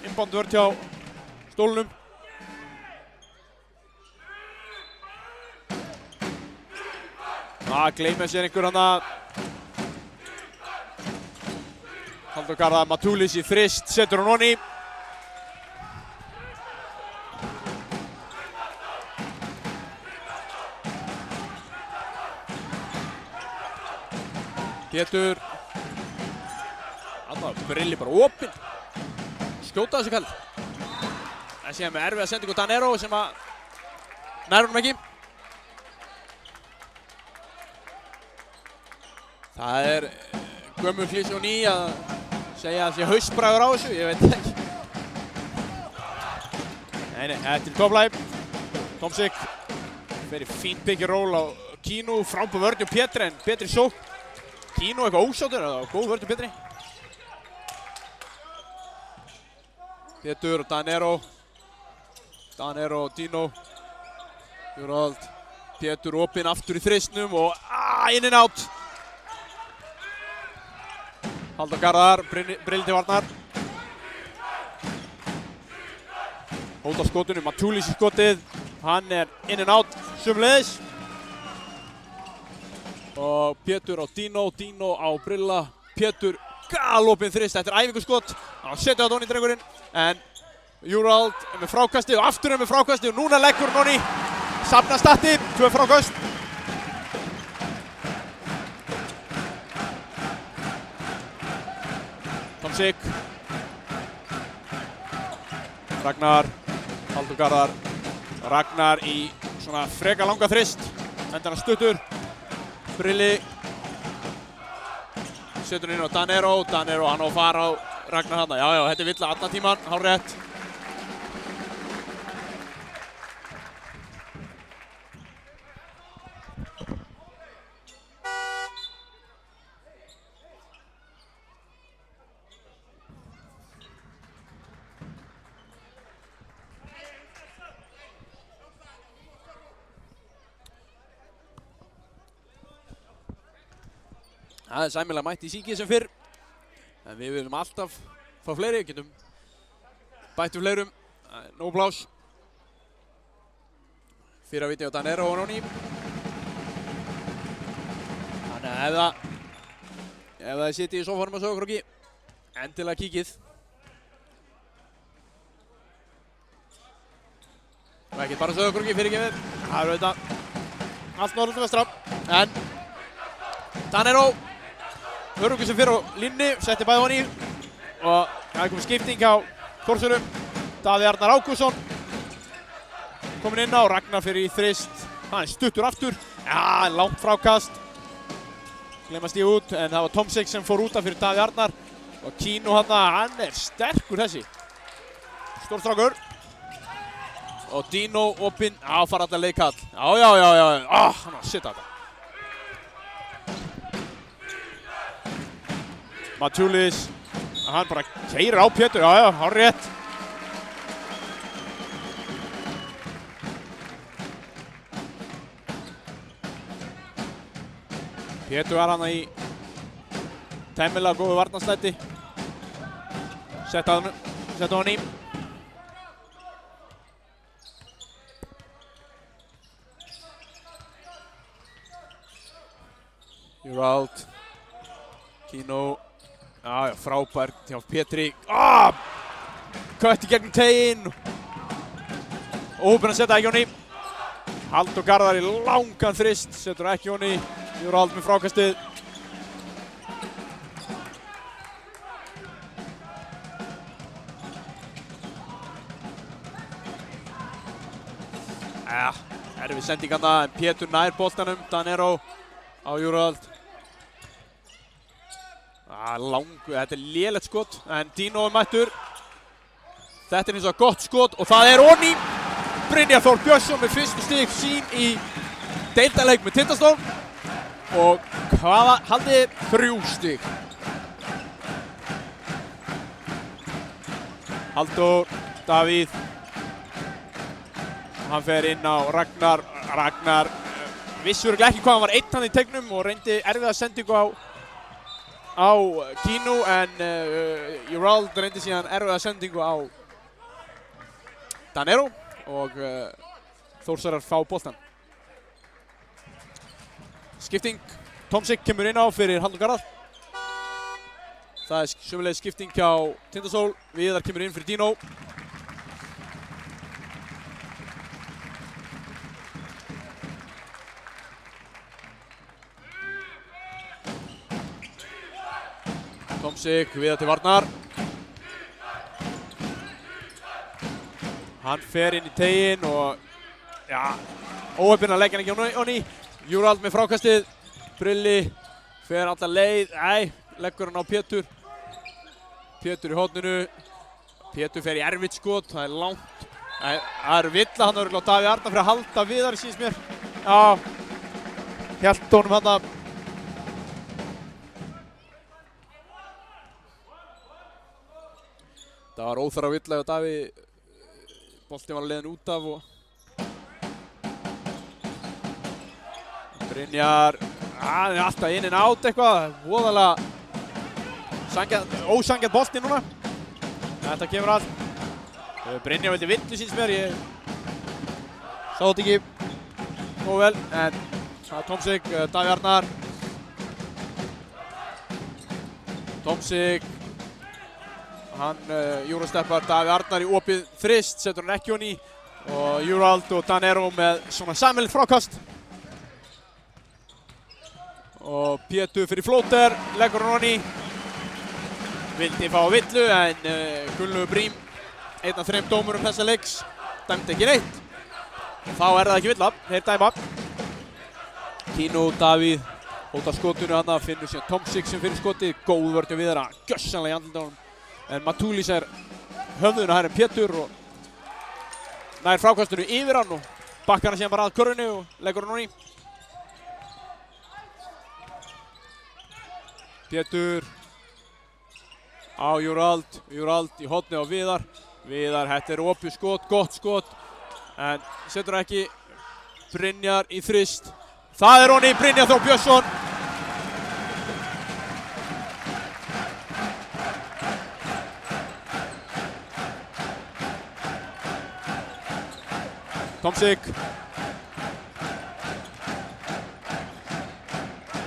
inbound vörn hjá stólunum. Gleymir sér einhver hana. Halldór Garðar Matulis í þrist, setur hann onni. Pétur. Þarna Brilli bara opinn. Skjóta þessu kall. En síðan með erfiða sendingu Danero sem að nær honum ekki. Það gömul klísja og ný að segja að það sé haustbragur á þessu, ég veit ekki. Nei, þetta er topplæg. Tomsik fer í fínt pick and roll á Kínu, frábær vörn hjá Pétri en betri sókn. Kínu eitthvað ósáttur, það var góð vörn hjá Pétri. Pétur og Danero. Danero og Dino. Júrald. Pétur opinn aftur í þristnum og in and out. Halldór Garðar, Brill til varnar. Hóta skotinu, Matulis í skotið. Hann in and out, sömuleiðis. Og Pétur á Dino, Dino á Brilla. Pétur galopinn þrist eftir æfingarskot. Hann setja þetta onni í drengurinn. En Júrald með frákasti og aftur með frákasti og núna leggur hann onni. Safna statti, 2 frákast. Tomsik. Ragnar, Halldór Garðar. Ragnar í svona freka langa þrist. Endan hann stuttur. Brilli. Setur inn á Danero. Danero hann á að fara á Ragnar hann. Já, þetta er villa allan tíman, hárrétt. Það er sæmilega mætt í síkið sem fyrr. En við viljum alltaf fá fleiri, við getum bætt við fleirum. Nóg pláss. Fyrra viti á Danero og Noni. Þannig að ef það sitið í sófanum á Sauðárkróki, endilega kíkið. Og ekki bara Sauðárkróki, fyrirgefið. Það eru þetta allt norður til vestra. En Danero öruggur sem fyrir á línni, setti bæði honni og það er komið skipting á Þórsurum. Daði Arnar Ágústsson kominn inn á, Ragnar fyrir í þrist. Hann er stuttur aftur, langt frákast. Gleymast ég út, en það var Tomsik sem fór út af fyrir Daði Arnar. Og Kínu hann er sterkur þessi. Stórstrákur. Og Dino opinn, fara alltaf leikkall. Já, hann var að sitta þetta. Matulis, hann bara keyrir á Pétur, hárrétt. Pétur var hann í temmilega góðu varnarslætti. Setta hann í. Júrald, Kínu. Já, frábært hjá Pétri. Kött í gegnum teginn. Óheppinn að setja ekki honni. Halldór Garðar í langan þrist, setur ekki honni. Júrald með frákastið. Erfið sending þarna, en Pétur nær boltanum. Danero á Júrald. Þetta er lélegt skot, en Dino er mættur. Þetta er eins og gott skot og það er onni. Brynjar Þór Björnsson með fyrstu stig sín í deildarleik með Tindastól. Og hvaða haldið 3 stig. Halldór, Davíð. Hann fer inn á Ragnar. Ragnar vissi örugglega ekki hvað hann var einn hann í teignum og reyndi erfiða sendingu á á Kínu en Jurald reyndi síðan erfiða sendingu á Danero og Þórsarar fá boltan. Skipting, Tomsik kemur inn á fyrir Halldór Garðar. Það sömulegis skipting hjá Tindasól, Viðar kemur inn fyrir Dino. Tomsik, Viðar til varnar. Hann fer inn í teginn og óheppinn að leggja hann ekki á ný. Jurald með frákastið, Brilli fer alla leið, leggur hann á Pétur. Pétur í horninu, Pétur fer í erfitt skot, það er langt. Það er villa, hann örugglega á Davíð Arnar fyrir að halda Viðar, sýnst mér. Já, hélt honum þarna. Það var óþarfa villa hjá Davíð. Boltinn var leiðin út af og Brynjar, það er alltaf inn and out eitthvað, voðalega ósanngjarn boltinn núna. Þetta kemur allt. Brynjar vildi villu síns mér, ég sá þetta ekki nógu vel, en það er Tomsik, Davíð Arnar. Tomsik, hann Eurosteppar Davíð Arnar í opið þrist, setur hann ekki honni og Jurald og Danero með svona sameiginlegt frákast. Og Pétur fyrir flóter, leggur hann honni. Vildi fá villu en Gunnlaugur Brím, einn af 3 dómurum þessa leiks, dæmdi ekki neitt. Þá er það ekki villa, þeir dæma. Kínu, Davíð, hótar skotinu hana, finnur síðan Tomsik sem fyrir skotið, góð vörn hjá Viðar, gjörsamlega í andlitið á honum. En Matúlis er höfðuna hær en Pétur og nær frákastinu yfir hann og bakkar hann síðan bara að körfunni og leggur hann honni. Pétur á Jurald, Jurald í horni á Viðar. Viðar, þetta er opið skot, gott skot, en setur hann ekki. Brynjar í þrist. Það er honni, Brynjar Þór Björnsson. Tomsik.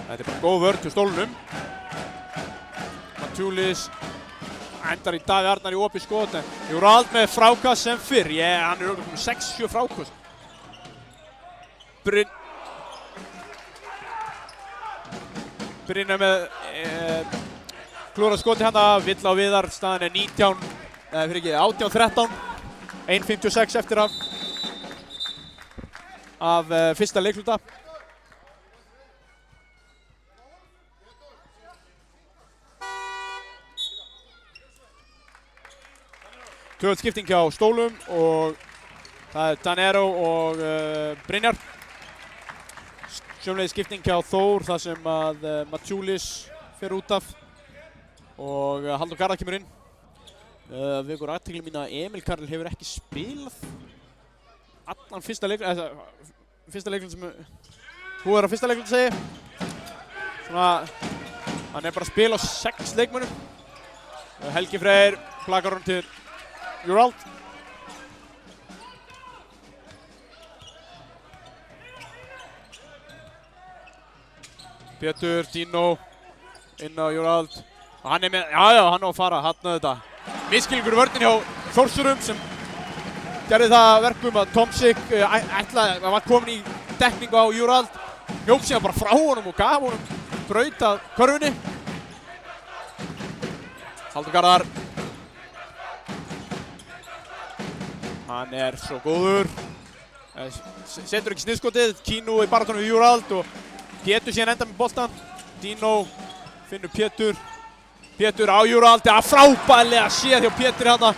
Þetta er bara góð vörn til stólunum. Matúlis endar í Davíð Arnar í opið skot, en Jurald með frákast sem fyrr. Hann er örugglega kominn 6-7 frákast. Brynjar með klúra skoti handa, vill á Viðar, staðan er 18-13. 1:56 eftir af fyrsta leikluta. Tvöföld skipting hjá stólum og það er Danero og Brynjar. Sömuleiðis skipting hjá Þór þar sem að Matúlis fer út af og Halldór Garðar kemur inn. Vekur athygli mín að Emil Karl hefur ekki spilað allan fyrsta leikluta sem hún er á fyrsta leikluta segi. Svona, hann er bara að spila á 6 leikmönnum. Helgi Freyr plakar hann til Jurald. Pétur, Dino, inn á Jurald. Hann er með, hann á að fara, hann þetta. Miskilningur í vörnin hjá Þórsurum sem gerði það verkum að Tomsik var komin í dekningu á Jurald. Hljóp síðan bara frá honum og gaf honum braut að körfunni. Halldór Garðar. Hann er svo góður. Setur ekki sniðskotið. Kínu í baráttunum við Jurald og Pétur síðan enda með boltan. Dino finnur Pétur. Pétur á Jurald. Frábærlega séð hjá Pétur hérna.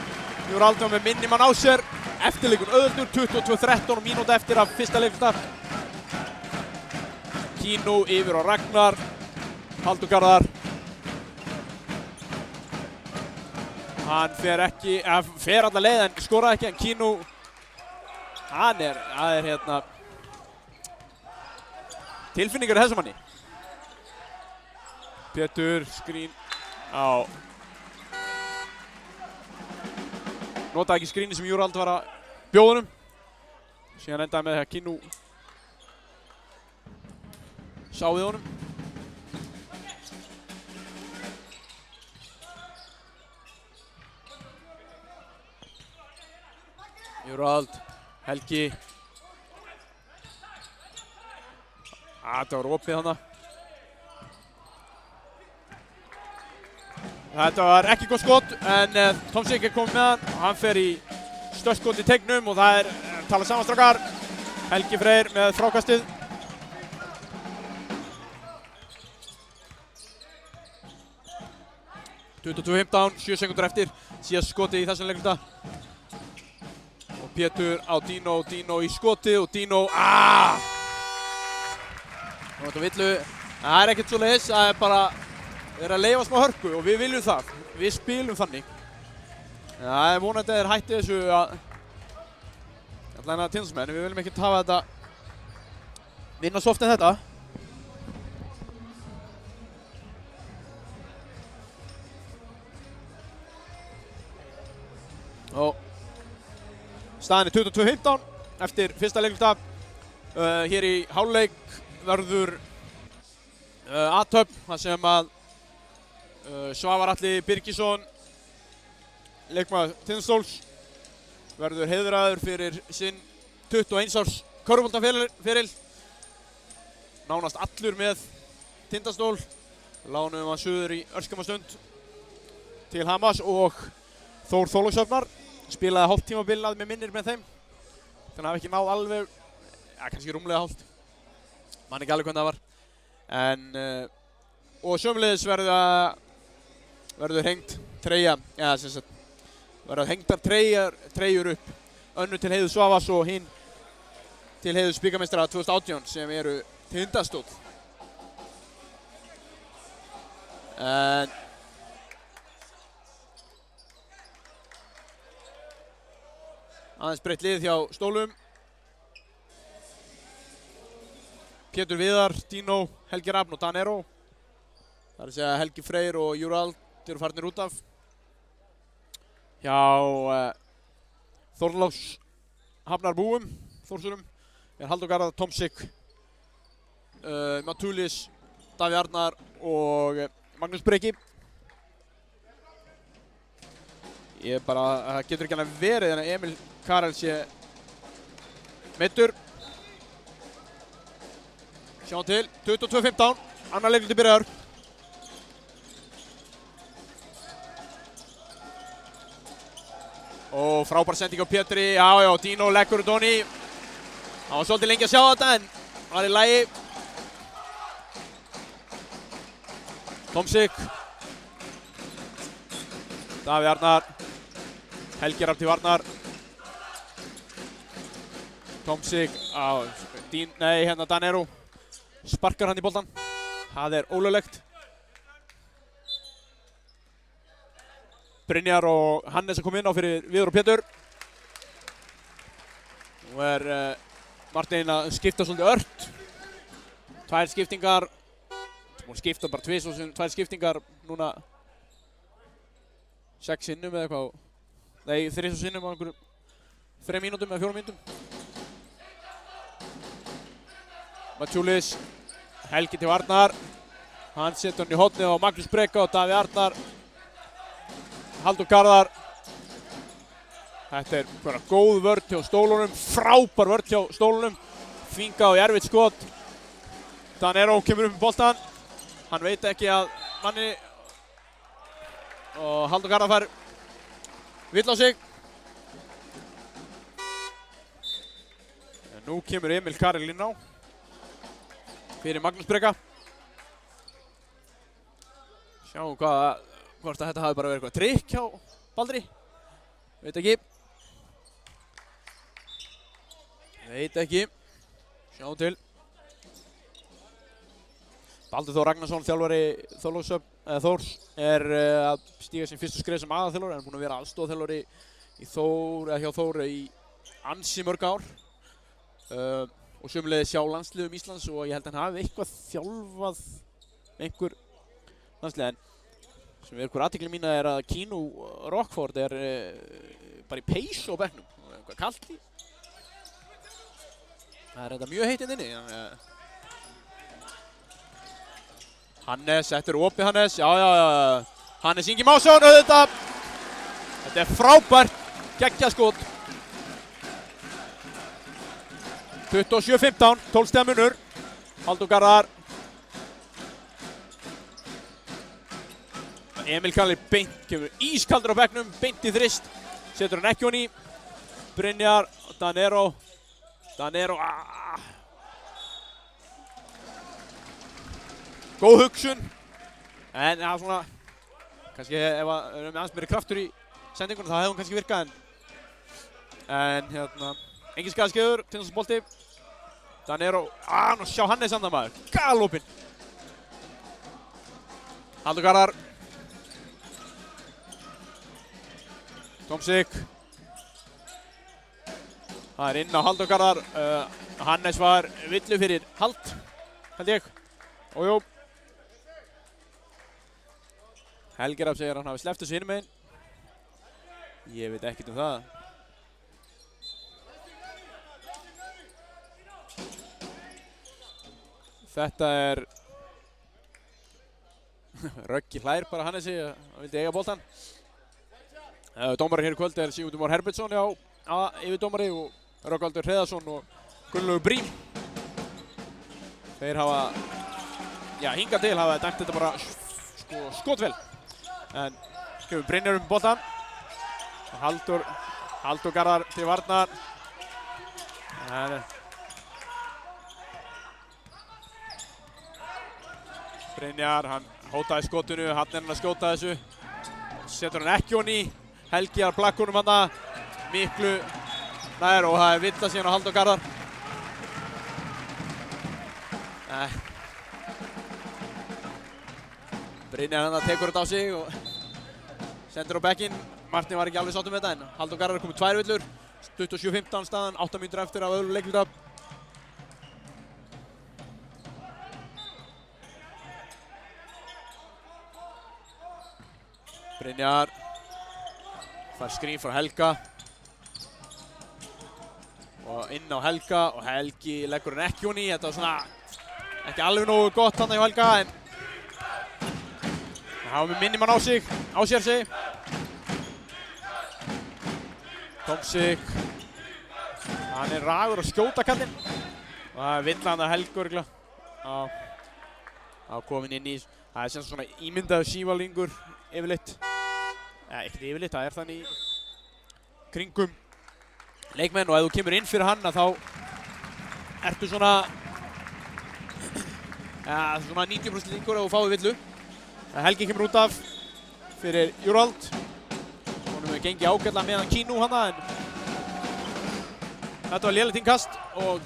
Jurald var með minni mann á sér. Eftirleikur auðvöldur. 22-13 mínúta eftir af fyrsta leikluta. Kínu yfir á Ragnar. Halldór Garðar. Hann fer alla leið en skoraði ekki, en Kínu, það er hérna tilfinningar í þessum manni. Pétur, skrín á. Notaði ekki skrínið sem Júrald var að bjóða honum. Síðan endaði með að Kinnu sá við honum. Júrald, Helgi. Þetta var opið þarna. Þetta var ekki gott skot, en Tomsik komið með hann. Hann fer í stökkt skot í teignum og það tala saman strákar. Helgi Freyr með frákastið. (22:15), 7 sekúndur eftir. Síðast skotið í þessum leikluta. Og Pétur á Dino, Dino í skotið og Dino, Nú þetta villu, það ekkert svoleiðis, það bara að leyfa smá hörku og við viljum það. Við spilum þannig. Það vonandi þeir hætti þessu að allan að tindasmenn, við viljum ekkert hafa þetta vinna svo oft en þetta. Og staðan 22:15 eftir fyrsta leikluta. Hér í hálfleik verður athöfn þar sem að Svavar Atli Birgisson, leikmaður Tindastóls, verður heiðraður fyrir sinn 21 árs körfuboltaferil. Nánast allur með Tindastól. Lánuðum hann suður í örskamma stund til Hamas og Þór Þorlákshafnar. Spilaði hálft tímabil að mig minnir með þeim. Þannig að hafa ekki náð alveg, kannski rúmlega hálft. Man ekki alveg hvernig það var. Og sömuleiðis verður hengt treyja, verður hengtar treyjur upp. Önnu til heiðu Svavars og hinn til heiðu bikarmeistara 2018 sem eru Tindastóll. Aðeins breytt lið hjá Stólum. Pétur Viðar, Dino, Helgi Rafn og Danero. Það er að segja Helgi Freyr og Júrald eru farnir út af. Hjá Þorlákshafnarbúum, Þórsurum, Halldór Garðar, Tomsik, Matulis, Davíð Arnar og Magnús Breki. Það getur ekki annað verið en að Emil Karel sé meiddur. Sjáum til, 22:15, annar leikluti byrjar. Og frábær sending á Pétri, já, Dino leggur út honni. Það var svolítið lengi að sjá þetta en var í lagi. Tomsik. Davíð Arnar. Helgi Rafn til Varnar. Tomsik á Danero. Sparkar hann í boltan. Það er ólöglegt. Brynjar og Hannes að koma inn á fyrir Viður og Pétur. Nú Martin að skipta svolítið ört. Tvær skiptingar. Hún skipta bara tvær skiptingar núna 6 sinnum eða eitthvað. Nei, 3 sinnum á einhverjum 3 mínútum eða 4 mínútum. Matjúlis, Helgi til Arnar. Hann setur hann í hornið á Magnús Breka og Davíð Arnar. Halldór Garðar. Þetta bara góð vörn hjá Stólunum, frábær vörn hjá Stólunum. Þvingað og erfitt skot. Danero kemur upp með boltan. Hann veit ekki að manni og Halldór Garðar fær vill á sig. En nú kemur Emil Karel inn á fyrir Magnús Breka. Sjáum hvort að þetta hafi bara verið eitthvað trikk hjá Baldri. Veit ekki. Sjáum til. Baldur Þór Ragnarsson, þjálfari Þórs, að stíga sin fyrstu skref sem aðalþjálfari. Hann er búinn að vera aðstoðarþjálfari hjá Þór í ansi mörg ár. Og sömuleiðis hjá landsliðum Íslands og ég held að hann hafi eitthvað þjálfað einhver landsliðin. Sem við ykkur athygli mína að Keanu Rockford bara í peysu á bekknum. Eitthvað kalt í. Það þetta mjög heitt inni. Hannes, þetta opið Hannes. Já. Hannes Ingi Másson, auðvitað. Þetta frábært. Geggjað skot. 27-15, 12 stiga munur. Halldór Garðar. Emil Kalli beint, kemur ískaldur á bekknum, beint í þrist. Setur hann ekki honni. Brynjar, Danero. Góð hugsun. En það svona, kannski ef við erum aðeins meiri kraftur í sendingunum þá hefði hún kannski virkað en hérna, engin skaðskeiður, Tindarsson bolti. Danero, nú sjá Hannes andan maður, galopinn. Halldór Garðar. Tomsik. Það inn á Halldór Garðar. Hannes var villu fyrir hald, held ég. Ójú. Helgerab segir hann hafi sleppt þessu hinum megin. Ég veit ekkert það. Þetta Röggi hlær bara Hannesi, hann vildi eiga boltan. Dómarinn hér í kvöld Sigmundur Már Herbertsson, yfirdómari, og Rögnvaldur Hreiðarsson og Gunnlaugur Brím. Þeir hafa, hingað til hafa dæmt þetta bara skotvel. En kemur Brynjar boltan. Halldór Garðar til varnar. Brynjar, hann hótaði skotinu, hann hann að skjóta þessu. Setur hann ekki honni. Helgi að blakkunum hann miklu nær og það villa síðan á Halldór Garðar. Brynjar hann tekur þetta á sig og sendur á bekkinn. Martin var ekki alveg sáttur með þetta en Halldór Garðar komið 2 villur. 27-15 staðan, 8 mínútur eftir af öðru leikluta. Brynjar fær skrín frá Helga og inn á Helga og Helgi leggur hann ekki honni. Þetta var svona ekki alveg nógu gott þarna hjá Helga en það hafa með minnimann á sér sig. Tomsik, hann ragur að skjóta kallinn og það vill hann að Helga örugglega á komin inn í. Það sem svona ímyndaður sívalingur yfirleitt. Ekkert yfirleitt, það þannig í kringum leikmenn og ef þú kemur inn fyrir hann þá ertu svona 90% líkur ef þú fáið villu. Helgi kemur út af fyrir Júrald. Honum hefur gengið ágætlega meðan Keanu hana en þetta var lélegt innkast og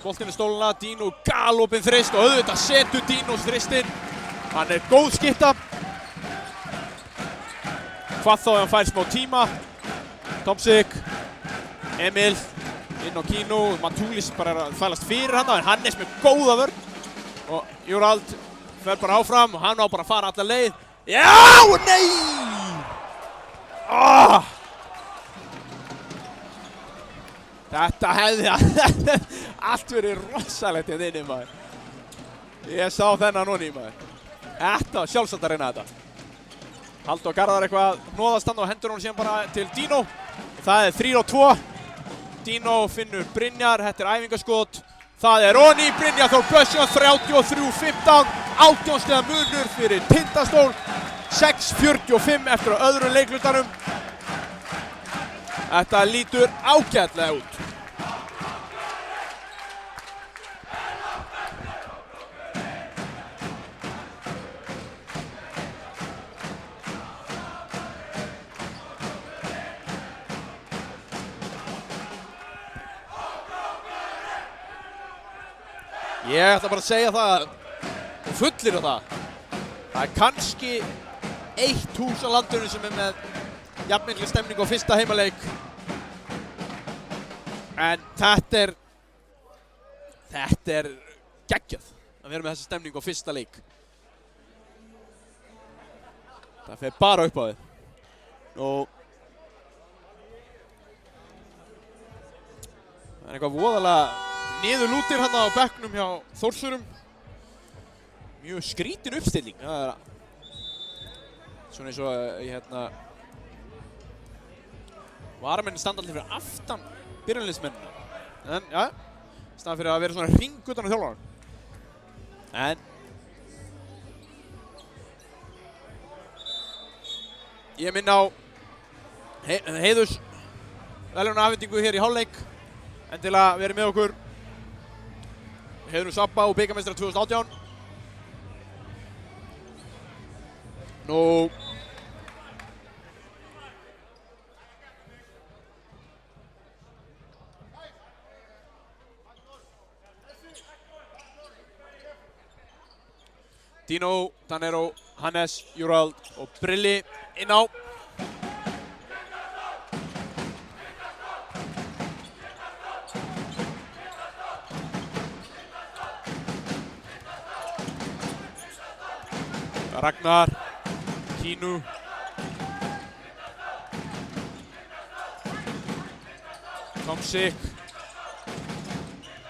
boltinn stóluna. Dino galopinn þrist og auðvitað setur Dino þristinn. Hann góð skytta. Hvað þá ef hann fær smá tíma. Tomsik, Emil, inn á Keanu. Matulis bara að þvælast fyrir hann en Hannes með góða vörn. Og Júrald fer bara áfram og hann á bara að fara alla leið. Já, nei! Þetta hefði allt verið rosalegt hérna inni maður. Ég sá þennan honni maður. Þetta var sjálfsagt að reyna þetta. Halldór Garðar eitthvað hnoðast hann og hendur hún síðan bara til Dino. Það 3-2. Dino finnur Brynjar, þetta æfingaskot. Það honni, Brynjar Þór Björnsson 33-15. 18 stiga munur fyrir Tindastól. 6:45 eftir á öðrum leiklutanum. Þetta lítur ágætlega út. Ég ætla bara að segja það og fullir það. Það kannski eitt hús á landinu sem með jafnmikla stemning á fyrsta heimaleik. En þetta er geggjað að vera með þessa stemning á fyrsta leik. Það fer bara upp á þið. Og það er eitthvað voðalega niðurlútir hérna á bekknum hjá Þórsurum. Mjög skrítin uppstilling. Það er svona eins og varamenn standa allir fyrir aftan byrjunarliðsmennina. En já, staðan fyrir að vera svona hring utan á þjálfarann. En ég minn á heiðurs verðlaunaafhendingu hér í hálfleik. Endilega verið með okkur. Heiðurinn Sabba og bikarmeistara 2018. Nú Dino, Tanero, Hannes, Júrald og Brilli inn á. Ragnar, Kínu, Tomsik,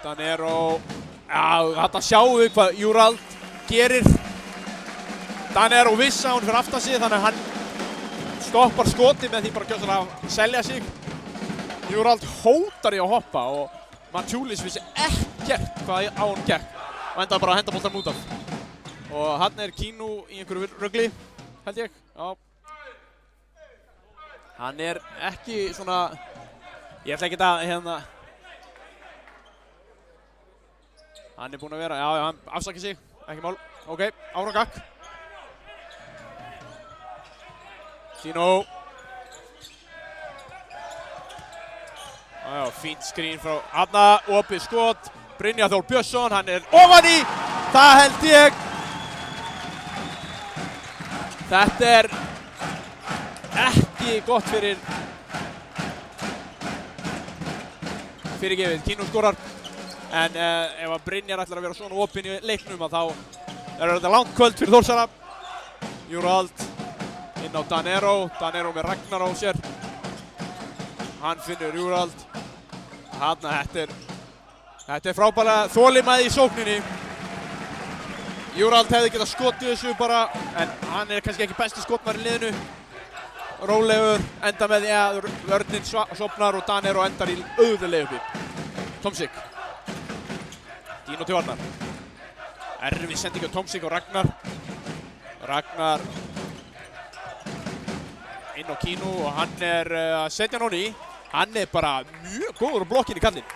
Tanero. Já, þetta sjáum við hvað Júrald gerir. Tanero vissi að hún fyrir aftan sig, þannig að hann stoppar skoti með því bara gjörsamlega að selja sig. Júrald hótar í að hoppa og Matjúlis vissi ekkert hvað á hann gekk og endaði bara að henda boltanum út af. Og hann Kínu í einhverju rugli, held ég. Já. Hann ekki svona, ég ætla ekki að hann búinn að vera, já, hann afsakið sig, ekki mál. Ok, áfram gakk. Dino. Já, fínt skrín frá Anna, opið skot. Brynjar Þór Björnsson, hann ofan í, það held ég. Þetta ekki gott fyrir fyrirgefið. Kínu skorar, en ef að Brynjar ætlar að vera svona opinn í leiknum þá þetta langt kvöld fyrir Þórsara. Júrald inn á Tanero, Tanero með Ragnar á sér. Hann finnur Júrald. Þetta frábærlega þolinmæði í sókninni. Júrald hefði getað skotið þessu bara, en hann kannski ekki besti skotmaður í liðinu. Rólegur, enda með því að vörnin sofnar og Tanero endar í auðvitað uppi. Tomsik. Dino til varnar. Erfið sending á Tomsik og Ragnar. Ragnar inn á Kínu og hann að setja hann í. Hann bara mjög góður á blokkinni kallinn.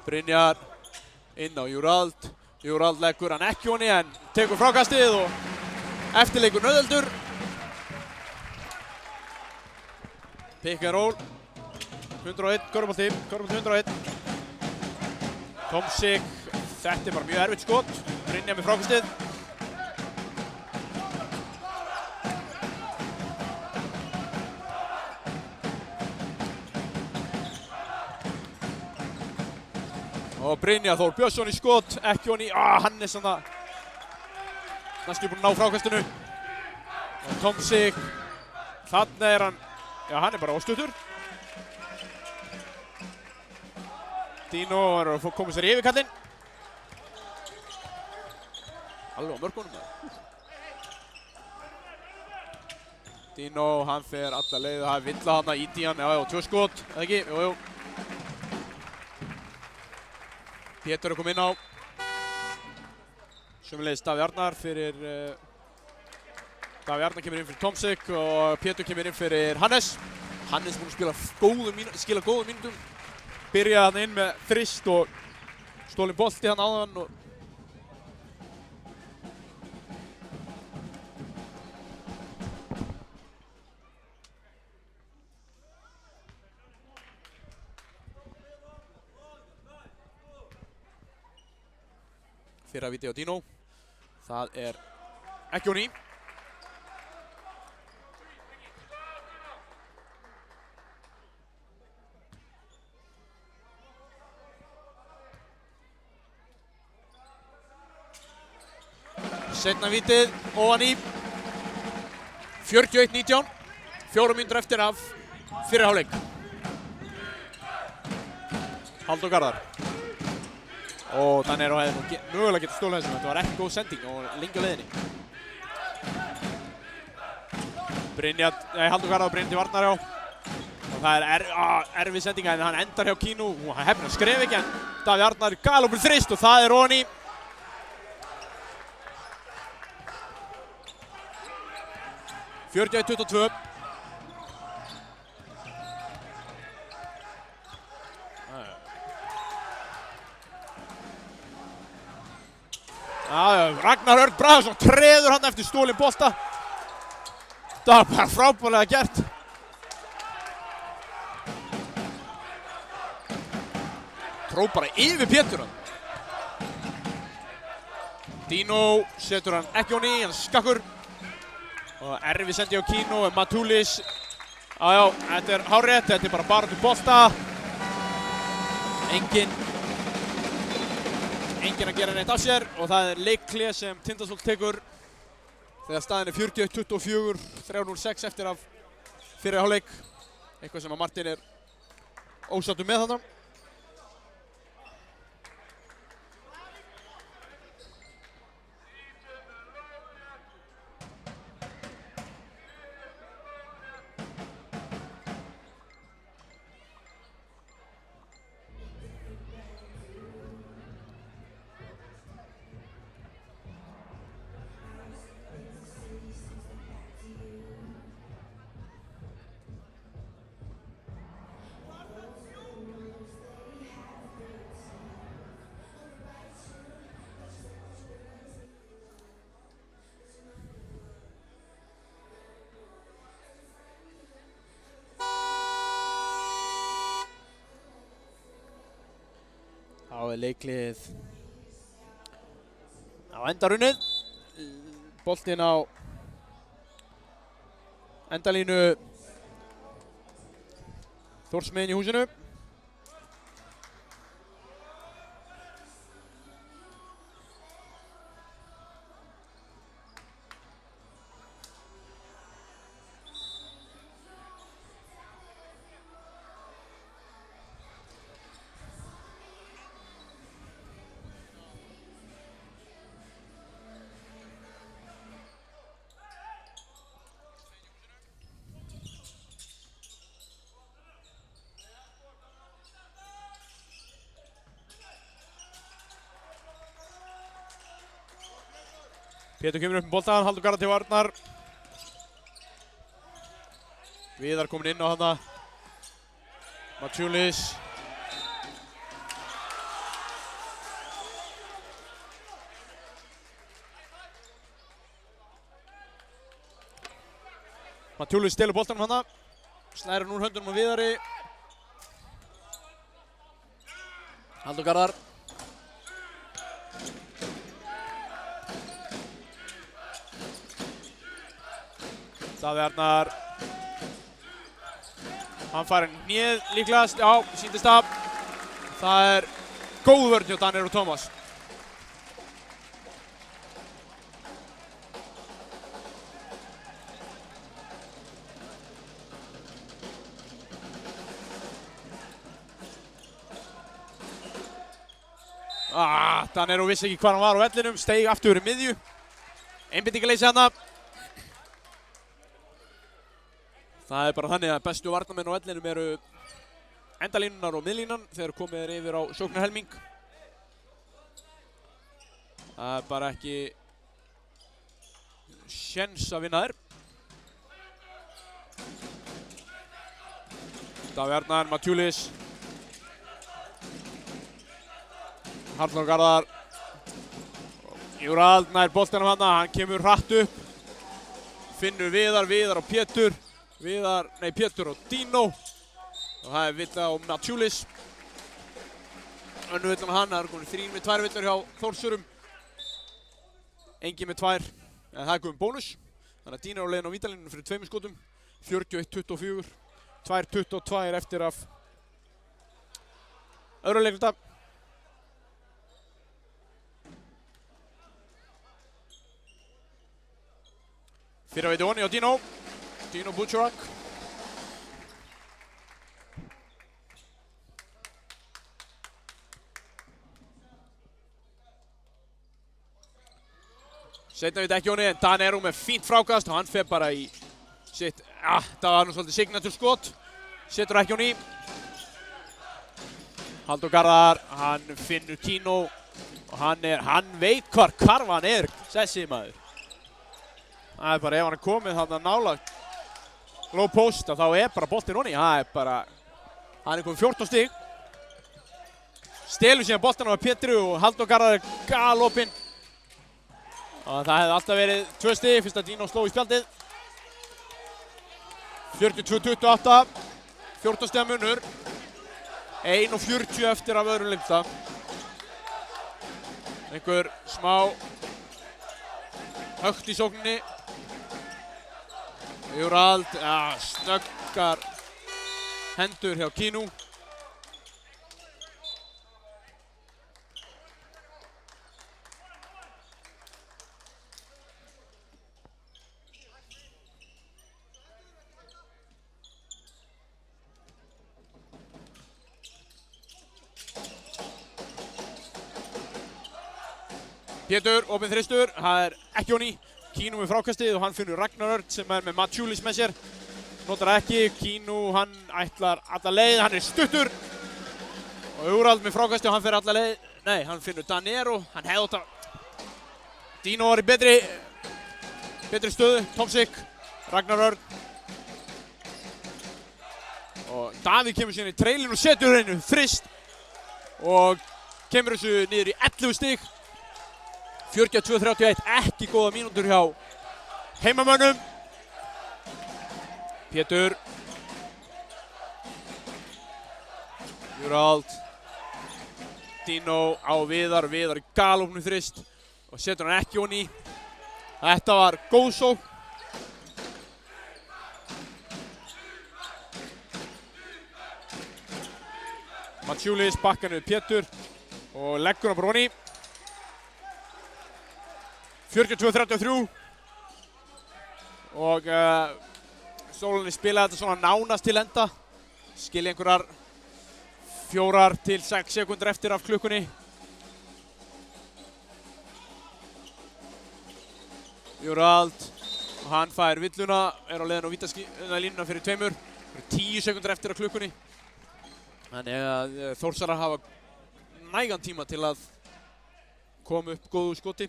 Brynjar inn á Júrald. Júrald leggur hann ekki honni en tekur frákastið og eftirleikur Nauðaldur. Pick and roll. 101, körfubolti 101. Tomsik, þetta bara mjög erfitt skot. Brynjar með frákastið. Og Brynjar Þór Björnsson í skot, ekki honni, hann svona næstu búinn að ná frákastinu. Og Tomsik, þarna hann, já hann bara óstuttur. Dino komið sér yfir kallinn. Alveg á mörkunum. Dino, hann fer alla leið, það villa hann að íti hann, já, 2 skot, eða ekki, jú. Pétur kom inn á. Sömuleiðis Davíð Arnar fyrir Davíð Arnar kemur inn fyrir Tomsik og Pétur kemur inn fyrir Hannes. Hannes búinn að skila góðum mínútum. Byrjaði hann inn með þrist og stólinn bolti hann áðan og fyrra víti á Dino. Það ekki honni. Seinna vítið ofan í. 41-19. 4 mínútur eftir af fyrri hálfleik. Halldór Garðar. Og Danero hefði nú mögulega getað stólið þessum. Þetta var ekki góð sending og lengi á leiðinni. Halldór Garðar og Brynjar til varnar hjá. Og það er erfið sendinga en hann endar hjá Kínu. Hann hefnir að skref ekki en Davíð Arnar galopur þrist og það er ofan í. Fjörgja 22. Ragnar Örn Bragason treður hann eftir stólinn bolta. Það var bara frábærlega gert. Tróð bara yfir Pétur hann. Dino setur hann ekki á ný, hann skakkur. Og erfið sendi á Kínu, Matulis. Þetta er hárrétt, þetta er bara baráttu bolta. Enginn að gera neitt af sér og það er leikhlé sem Tindastóll tekur þegar staðin er 41-24, 3:06 eftir af fyrri hálfleik. Eitthvað sem að Martin er ósáttur með þarna. Þá er leiklið á endarunnið. Boltinn á endalínu Þórsmiðin í húsinu. Pétur kemur upp með boltan, Halldór Garðar til varnar. Viðar kominn inn á hana. Matulis. Matulis stelur boltanum hana. Snærir hann úr höndunum á Viðari. Halldór Garðar. Davíð Arnar. Hann fær hnéð líklegast, já, sýndist það. Það er góð vörn hjá Danero Tómas. Danero vissi ekki hvar hann var á vellinum, steig aftur í miðju. Einbeitingarleysi hana. Það er bara þannig að bestu varnarmenn á vellinum eru endalínunar og miðlínan þegar komið er yfir á sóknarhelming. Það er bara ekki séns að vinna þær. Davíð Arnar, Matulis. Halldór Garðar. Júrald nær boltanum hana, hann kemur hratt upp. Finnur Viðar og Pétur. Pétur og Dino. Og það er villa og Matulis. Önnu villan hann, það er komin 3 með 2 villur hjá Þórsurum. Engin með 2, en það er komin bónus. Þannig að Dino er á leiðin á vítalínunum fyrir 2 skotum. 41-24. 2:22 eftir af öðru leikluta. Fyrra veiti onni á Dino. Dino Bucharok. Seinna veiti ekki onni, en Danero með fínt frákast og hann fer bara í sitt, það var nú svolítið signature skot. Setur ekki onni. Halldór Garðar, hann finnur Kino og hann veit hvar karfan þessi maður. Það bara, ef hann komið þarna nálægt low post, þá bara boltinn onni. Hann komið 14 stig. Stelur síðan boltan á Pétru og Halldór Garðar galopinn. Og það hefði alltaf verið 2 stig fyrst að Dino sló í spjaldið. 42-28, 14 stiga munur. 1:40 eftir af öðrum leikta. Einhver smá högt í sókninni. Jurald, snöggar hendur hjá Kino. Pétur, opinn þristur, það ekki onni. Kino með frákastið og hann finnur Ragnar Örn sem með Matsjulis með sér. Notar ekki, Kino hann ætlar alla leið, hann stuttur. Og Jurald með frákastið og hann fer alla leið. Nei, hann finnur Danero, hann hefði átt að. Dino var í betri stöðu, Tomsik, Ragnar Örn. Og Davíð kemur síðan í trailin og setur hennu þrist. Og kemur þessu niður í 11 stig. 42-31, ekki góða mínútur hjá heimamönnum. Pétur. Jurald. Dino á Viðar í galopnum þrist og setur hann ekki onni. Þetta var góð sókn. Matsjulis bakkar niður Pétur og leggur hann bara onni. 42-33 og Sólarnir spilaði þetta svona nánast til enda. Skilja einhverjar 4 til 6 sekúndur eftir af klukkunni. Jurald og hann fær villuna, á leiðin á vítalínuna fyrir 2. 10 sekúndur eftir af klukkunni. Þannig að Þórsarar hafa nægan tíma til að koma upp góðu skoti.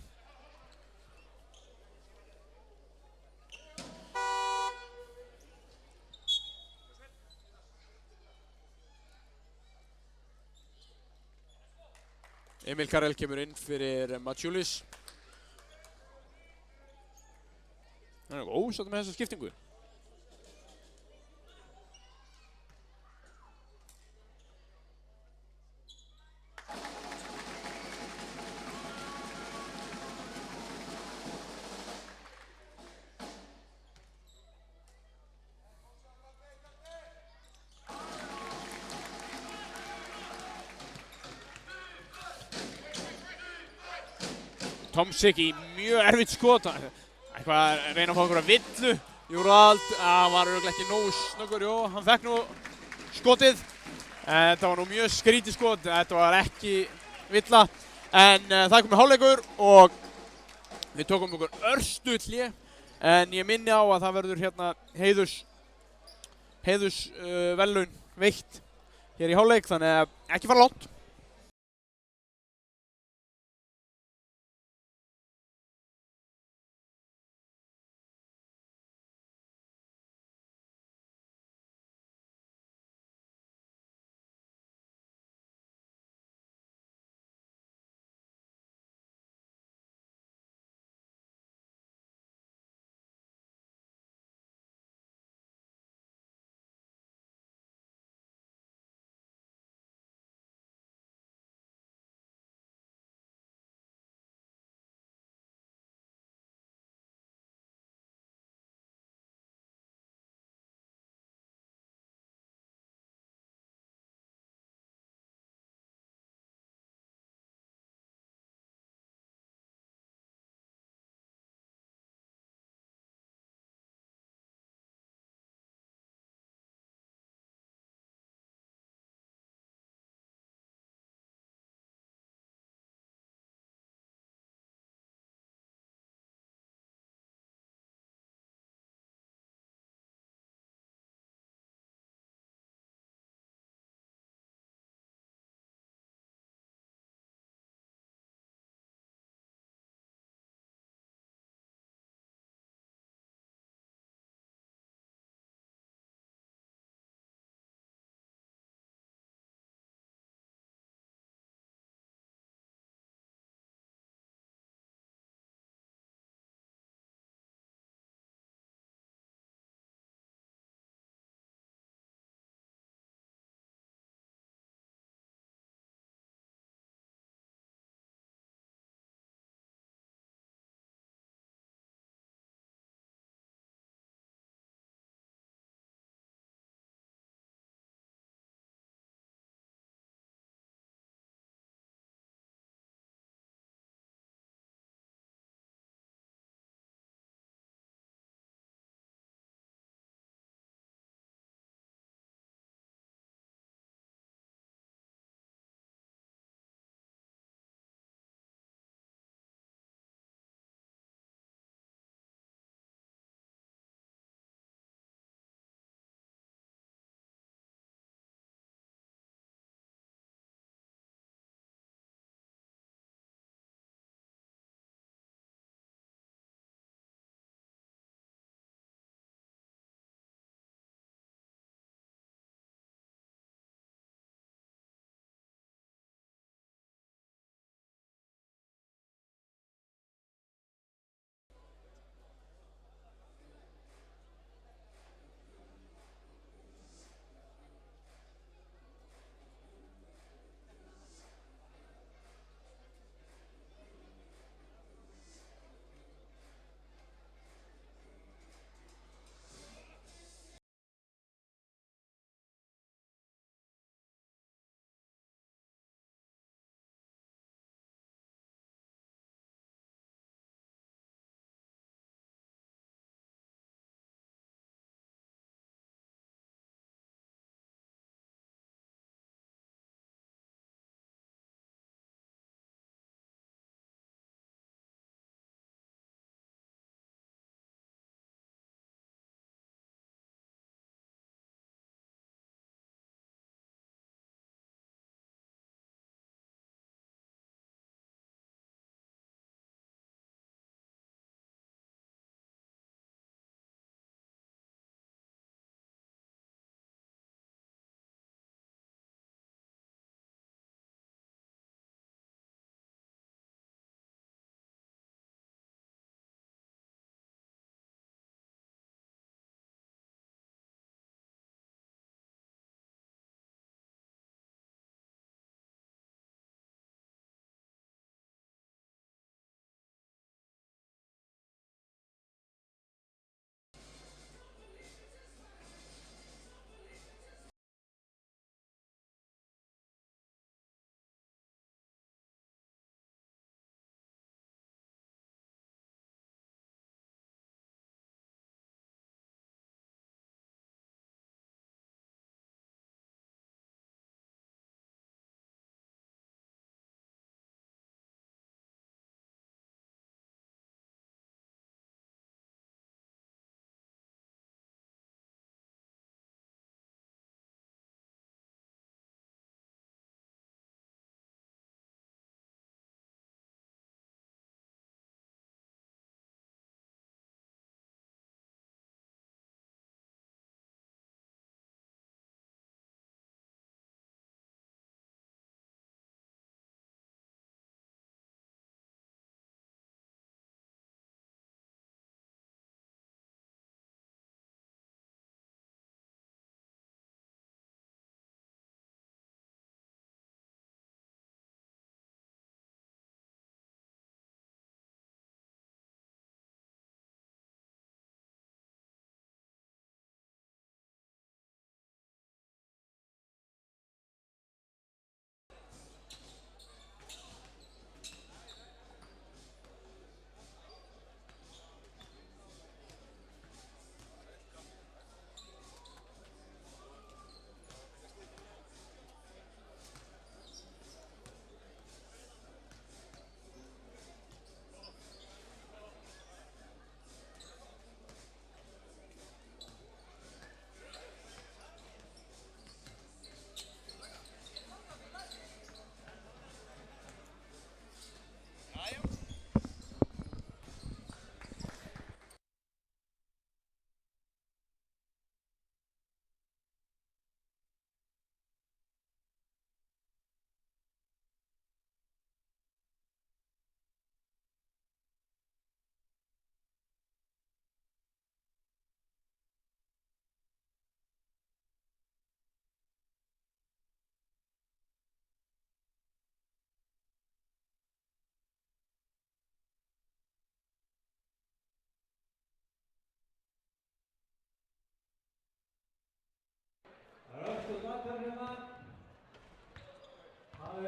Emil Karel kemur inn fyrir Matsjulis. Það er ósátt með þessa skiptingu. Tomsik í mjög erfitt skot. Eitthvað að reyna að fá einhverja villu. Jurald var örugglega ekki nógu snöggur. Jó, hann fekk nú skotið. Þetta var nú mjög skrítið skot. Þetta var ekki villa. En það er komið hálfleikur og við tókum okkur örstutt hlé. En ég minni á að það verður hérna heiðursverðlaun veitt hér í hálfleik. Þannig að ekki fara langt.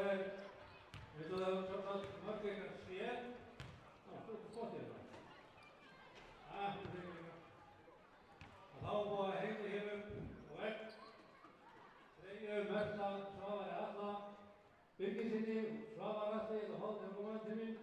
eins og það sjálfsagt mörg ykkar séð. Skottið hérna. Þá búið að hengja hér upp á vegg. Treyju merkta Svavari Atla Birgissyni, Svavar Atli, ég ætla að fá þetta að koma til mín.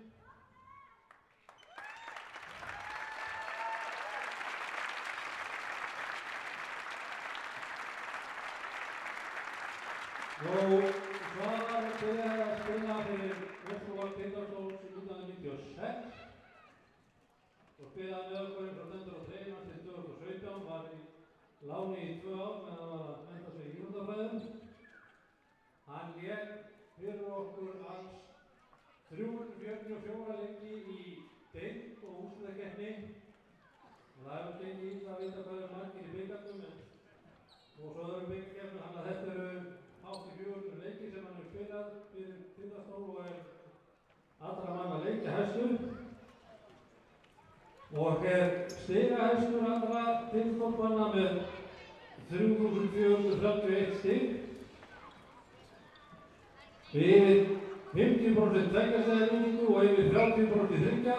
Svavar byrjaði að spila fyrir Vestskóla Tindastóls 1996 og spilaði með okkur frá 2003 til 2017, var í láni í 2 ár meðan hann var að mennta sig í íþróttafræðum. Hann lék fyrir okkur alls 344 leiki í deild og úrslitakeppni og það hefur gengið illa að vita hvað margir í bikarnum og svo öðrum bikarkeppnum, þannig að þetta eru 84 leiki sem hann hefur spilað fyrir Tindastól og allra manna leikjahæstur og stigahæstur allra Tindastólsmanna með 3.431 stig við yfir 50% tveggjastaðarvinningu og yfir 30% þriggja.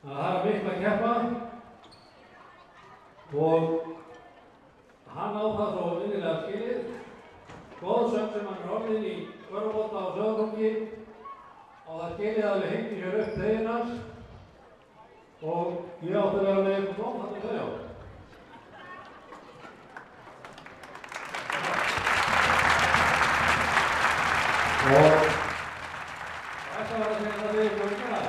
Það er miklu að keppa og hann á það svo innilega skilið. Góðsögn sem hann orðinn í körfubolta á Sauðárkróki og það skilið að við hengjum hér upp deginn hans og ég átti að vera með eitthvað blóm þarna í þau á. Og þetta var að segja það við ykkur í dag.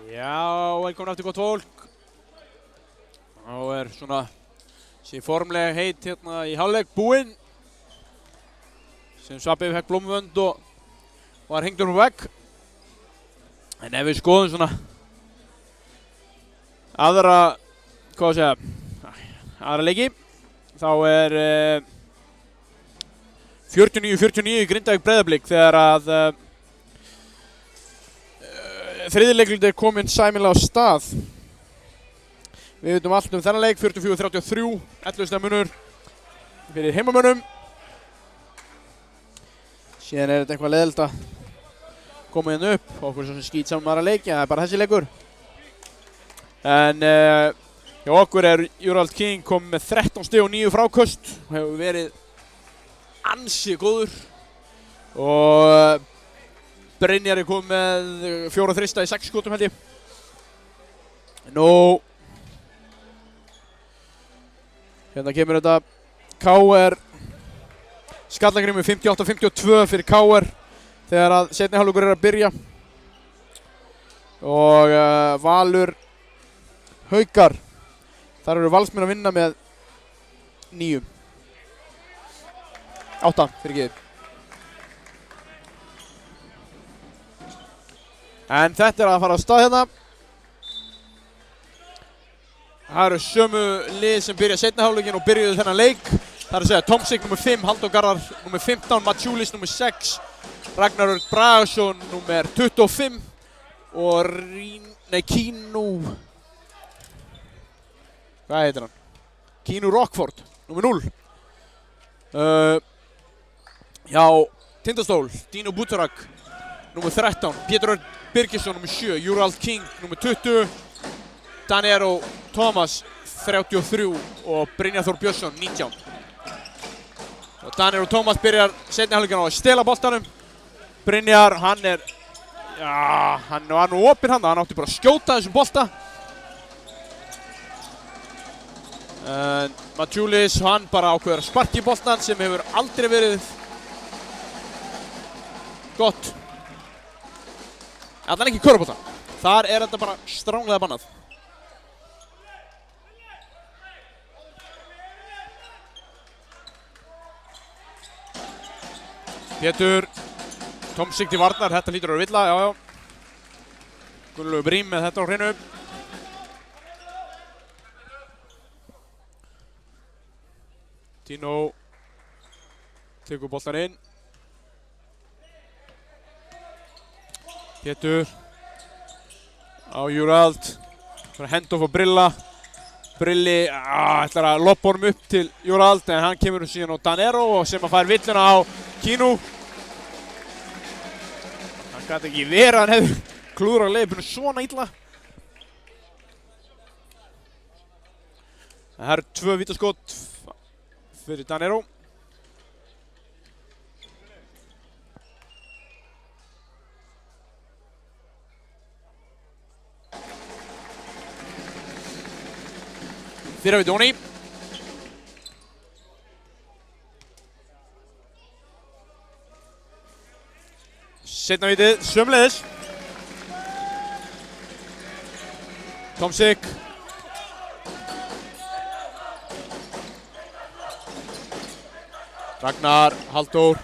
Já, velkomin aftur gott fólk. Þá svona sé formlega heit hérna í hálfleik búinn. Sem Svabbi fekk blómvönd og var hengdur á vegg. En ef við skoðum svona aðra, aðra leiki, þá 49-49 í Grindavík Breiðablik þegar að þriði leikluti kominn sæmilega á stað. Við vitum allt þennan leik, 44-33, 11 stiga munur fyrir heimamönnum. Síðan þetta eitthvað leiðilegt að koma hérna upp, okkur sem skýt saman aðra leiki, það bara þessi leikur. En hjá okkur Jurald King komið með 13 stig og 9 fráköst og hefur verið ansi góður. Og Brynjar komið með 4 þrista í 6 skotum held ég. Nú, hérna kemur þetta KR Skallagrímur 58-52 fyrir KR þegar að seinni hálfleikur að byrja. Og Valur Haukar, þar eru Valsmenn að vinna með 9. 8 fyrir giður. En þetta að fara á stað hérna. Það eru sömu lið sem byrja seinni hálfleikinn og byrjuðu þennan leik. Það að segja Tomsik nr. 5, Halldór Garðar nr. 15, Matsjúlis nr. 6, Ragnar Örn Bragason nr. 25 og Kínu, hvað heitir hann? Kínu Rockford nr. 0. Já, Tindastól, Dino Butorak nr. 13, Pétur Örn Birgisson nr. 7, Jurald King nr. 20, Danero Thomas 33 og Brynjar Þór Björnsson 19. Og Danero Thomas byrjar seinni hálfleikinn á að stela boltanum. Brynjar, hann var nú opinn hann átti bara að skjóta þessum bolta. Matsjúlis, hann bara ákveður að sparka í boltan sem hefur aldrei verið gott. Allan ekki í körfubolta. Þar þetta bara stranglega bannað. Pétur Tomsik til varnar, þetta hlýtur að vera villa, já. Gunnlaugur Brím með þetta á hreinu. Tino tekur boltan inn. Pétur á Jurald, fyrir að henda upp á Brilla. Brilli ætlar að loppa honum upp til Jurald en hann kemur síðan á Danero sem að fær villuna á Kínu. Hann gæti ekki verið að hann hefði klúður á leiðinu svona illa. Það eru 2 vítaskot fyrir Danero. Fyrra við Dóni. Seinna vitið, sömuleiðis. Tomsik. Ragnar, Halldór.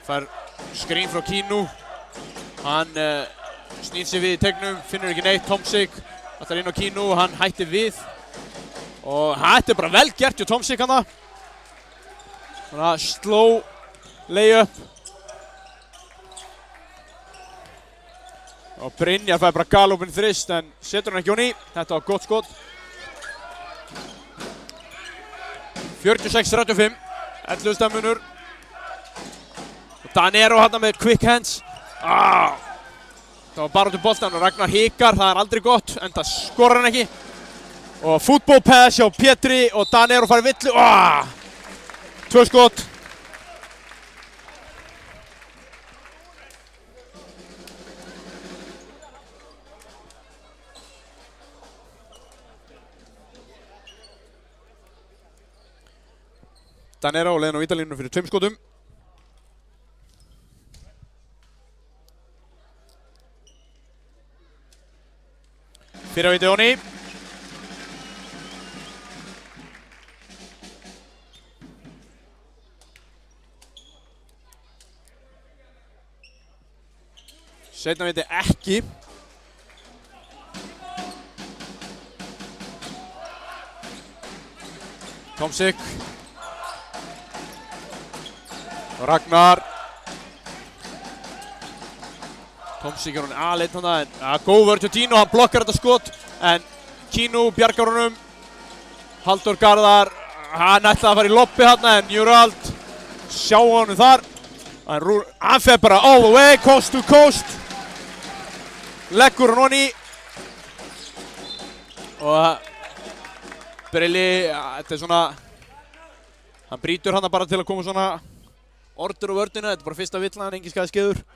Fær skrín frá Kínu. Hann snýr sig við í tegnum, finnur ekki neitt. Tomsik. Það inn á Kínu og hann hætti við. Og þetta bara vel gert hjá Tomsik hann það. Svona slow lay-up. Og Brynjar fær bara galopin þrist en setur hann ekki á ný. Þetta var gott skot. 46-35, 11 stiga munur. Og Danero hann með quick hands. Það var bara út í boltan og Ragnar hikar, það aldrei gott, en það skorar hann ekki. Og football pass hjá Pétri og Danero fær villu. 2 skot. Danero leiðin á vítalínu fyrir 2 skotum. Fyrir á viti Óni. Seinna viti ekki. Tomsik. Ragnar. Tomsik er hún aðleitt hana en góð vörð hjá Tino, hann blokkar þetta skot en Kino bjargar honum. Halldór Garðar, hann ætlaði að fara í lobby hana en Jurald sjá honum þar. Hann fer bara all the way, coast to coast. Leggur hann honni og Brilli, þetta er svona, hann brýtur hana bara til að koma svona ordur á vörðina, þetta er bara fyrsta villan, engin skaði skeður.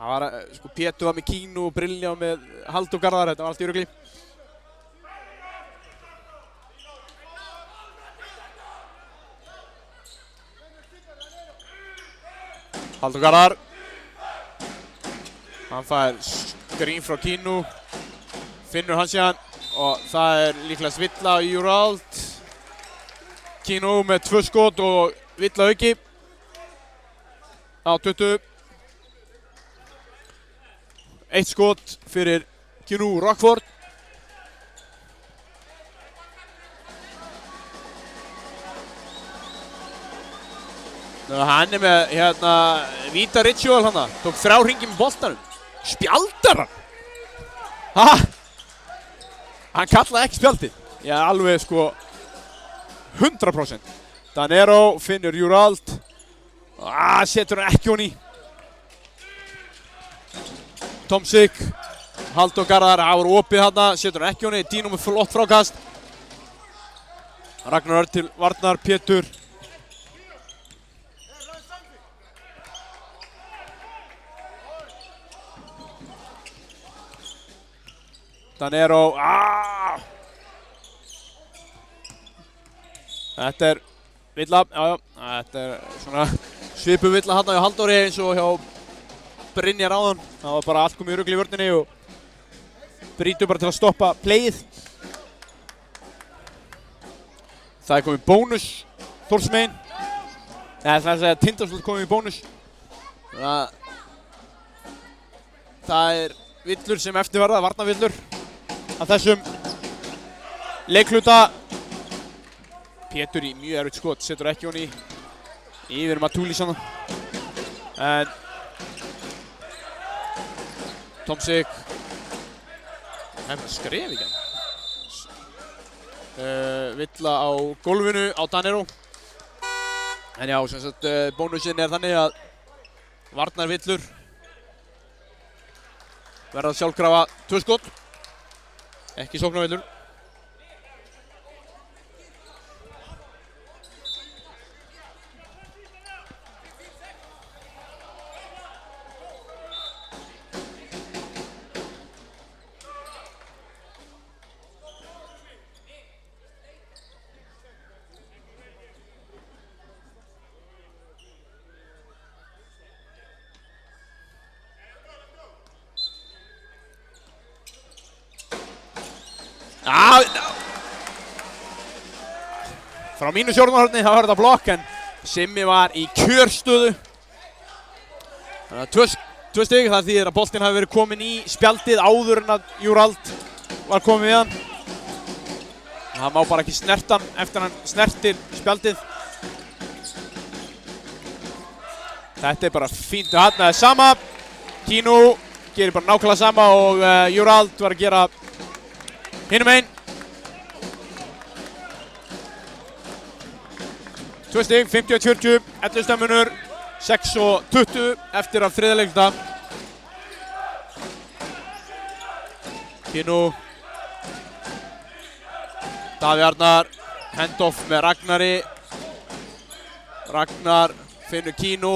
Það var, sko, Pétur var með Kino og Brilli var með Halldór Garðar, þetta var allt í rugli. Halldór Garðar. Hann fær skrín frá Kino, finnur hann síðan og það er líklega villa í Jurald. Kino með 2 skot og villa auki á 20. 1 skot fyrir Kino Rockford. Hann er með hérna víta ritual hana, tók 3 hringi með boltanum. Spjaldar hann? Ha? Hann kallaði ekki spjaldið. Já, alveg sko 100%. Danero finnur Jurald. Setur hann ekki honni. Tomsik. Halldór Garðar, það voru opið hana, setur hann ekki honni. Dino með flott frákast. Ragnar Örn til varnar, Pétur. Danero, Þetta er villa, já, þetta er svona svipu villa hann á Halldóri eins og hjá Brynjar áðan. Það var bara allt komið í rugl í vörninni og brýtur bara til að stoppa playið. Það er komið bónus Þórsmegin. Það er að segja að Tindastóll komið í bónus. Það er villur sem eftir verða, varnarvillur af þessum leikluta. Pétur í mjög erfitt skot, setur ekki honni yfir Matúlísana. En Tomsik skref ekki hann. Villa á gólfinu á Danero. En já, sem sagt, bónusinn er þannig að varnarvillur verða sjálfkrafa 2 skot, ekki sóknarvillur. Frá mínu sjónarhorni það var þetta blokk en Simmi var í kjörstöðu. Þannig að 2 stig, það þýðir að boltinn hafi verið kominn í spjaldið áður en að Jurald var kominn við hann. Það má bara ekki snerta hann eftir hann snertir spjaldið. Þetta er bara fínt að hann, það er sama. Kino gerir bara nákvæmlega sama og Jurald var að gera hinum einn. 2 stig, 50-40, 11 stemmunur, 6-20 eftir af þriðja leikluta. Kino. Davíð Arnar, handoff með Ragnari. Ragnar finnur Kino.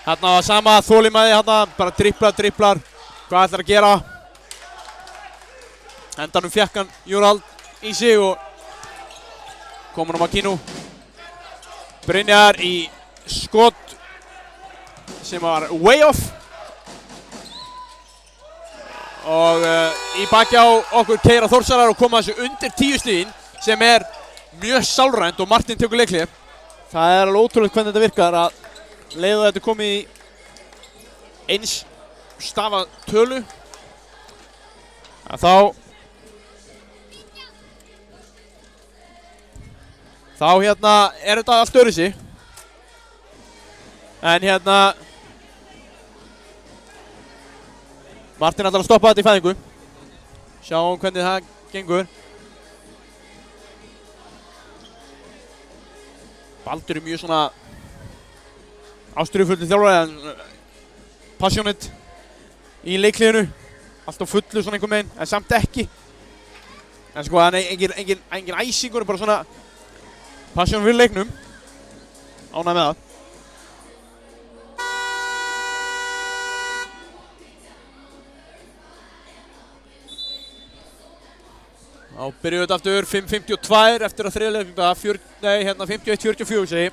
Þarna var sama þolinmæði, bara dribblar. Hvað ætlar að gera? Endanum fékk hann Jurald í sig og kom hann á Kino. Brynjar í skot sem var way off. og í baki á okkur keyra Þórsarar og koma þessu undir 10 stigin sem mjög sálrænt og Martin tekur leikhlé. Það alveg ótrúlegt hvernig þetta virkar að leiða þetta komið í eins stafa tölu að þá þetta allt öðruvísi. En Martin ætlar að stoppa þetta í fæðingu. Sjáum hvernig það gengur. Baldur mjög svona ástríðufullur þjálfari en passionate í leikliðinu. Allt á fullu svona einhvern veginn, en samt ekki. En sko, hann engin æsingur, bara svona passion fyrir leiknum. Ánægð með það. Þá byrjum við þetta aftur 5:52 eftir að þriðja leiknum 51:44 segi ég.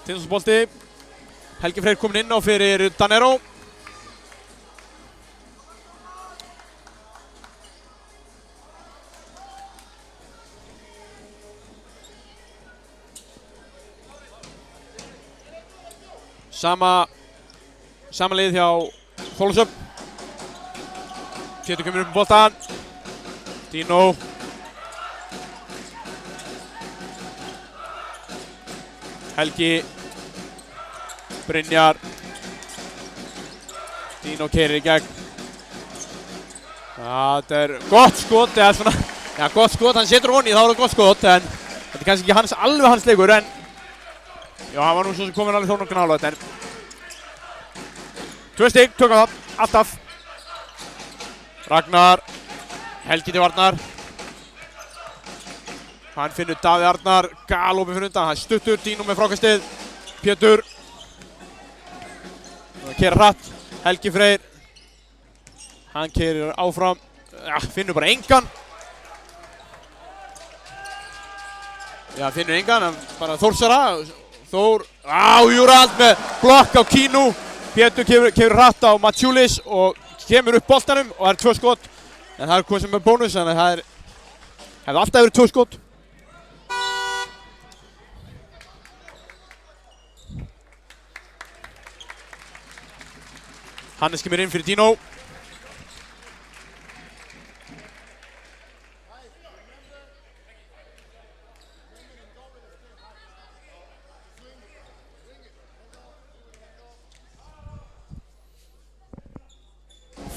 Tindastóls-bolti. Helgi Freyr kominn inn á fyrir Danero. Sama lið hjá Þorlákshöfn. Pétur kemur upp með boltan. Dino. Helgi. Brynjar. Dino keyrir í gegn. Þetta gott skot, eða svona, ja gott skot, hann setur von í, þá það gott skot, en þetta kannski ekki alveg hans leikur, en já, hann var nú svo sem kominn alveg þó nokkuð nálægt, en 2 stig, tökum það, alltaf. Ragnar, Helgi til varnar. Hann finnur Davíð Arnar, galopið fyrir undan, hann stuttur, Dino með frákastið, Pétur. Keyrir hratt, Helgi Freyr. Hann keyrir áfram, ja, finnur bara engan. Já, finnur engan, bara Þórsara. Þór, Júrald með blokk á Kínu. Pétur keyrir hratt á Matsjúlis og kemur upp boltanum og það 2 skot. En það hvað sem bónus, þannig að það hefði alltaf verið 2 skot. Hannes kemur inn fyrir Dino.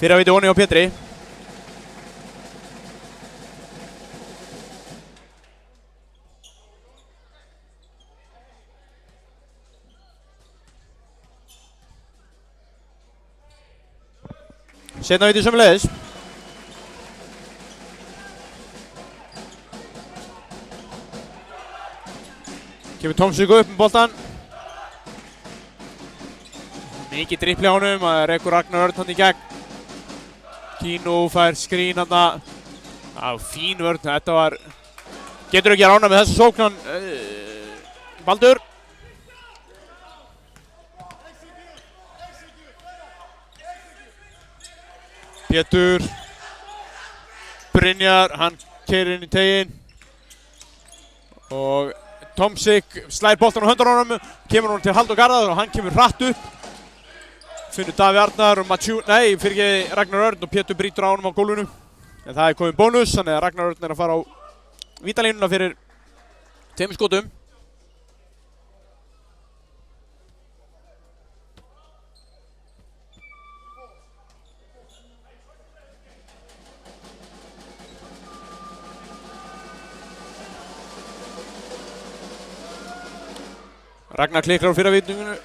Fyrra viti voni á Pétri. Seinna viti sömuleiðis. Kemur Tómsvík upp með boltan. Mikið drippli á honum, það rekur Ragnar Örn hann í gegn. Kínu fær skrín hann. Fín vörn, þetta var... Getur ekki að rána með þessu sóknan. Baldur. Pétur. Brynjar, hann keyrir inn í teginn. Og Tómsvík slær boltan á höndar á honum. Kemur hann til Halldór Garðar og hann kemur hratt upp. Finnur Davíð Arnar og Ragnar Örn og Pétur brýtur á honum á gólfinu. En það komið bónus, þannig að Ragnar Örn að fara á vítalínuna fyrir 2 skotum. Ragnar klikrar á fyrra vitningunu.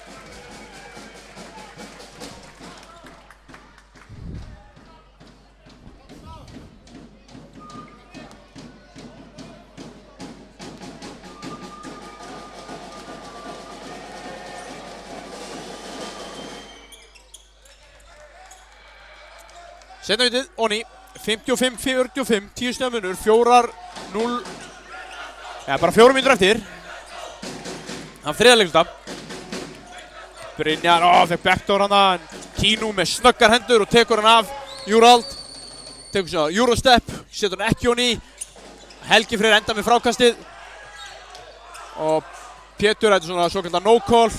Seinna vitið, Oni, 55-45, 10 stiga munur, 4-0, bara 4 mínútur eftir. Hann þriðja leikluta. Brynjar, fekk backdoor hana, en Kino með snöggar hendur og tekur hann af. Júrald, tekur svona Eurostep, setur hann ekki Oni. Helgi Freyr enda með frákastið. Og Pétur, þetta er svona svokallað no call.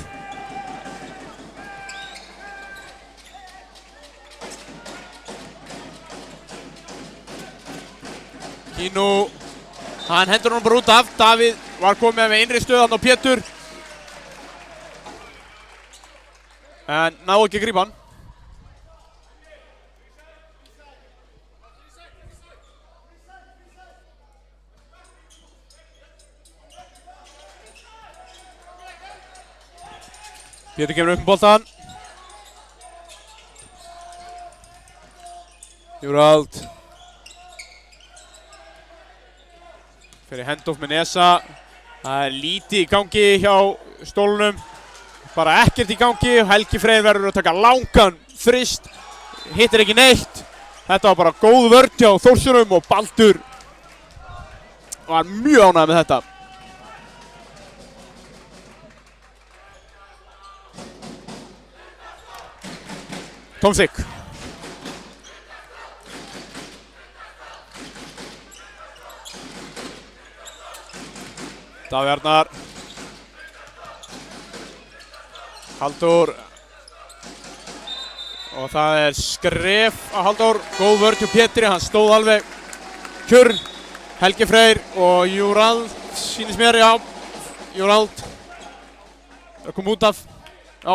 Kino, hann hendur hann bara út af. Davíð var komið með innri stöð hann á Pétur. En náðu ekki að grípa hann. Pétur kemur upp með boltan. Júrald. Fyrir handoff með Nesa. Það er lítið í gangi hjá stólunum. Bara ekkert í gangi. Helgi Freyr verður að taka langan þrist. Hittir ekki neitt. Þetta var bara góð vörn hjá Þórsurum og Baldur var mjög ánægður með þetta. Tomsik. Davíð Arnar. Halldór. Og það er skref á Halldór. Góð vörn hjá Pétri, hann stóð alveg kjörn. Helgi Freyr og Júrald sýnist mér, já. Júrald. Það kom út af. Já.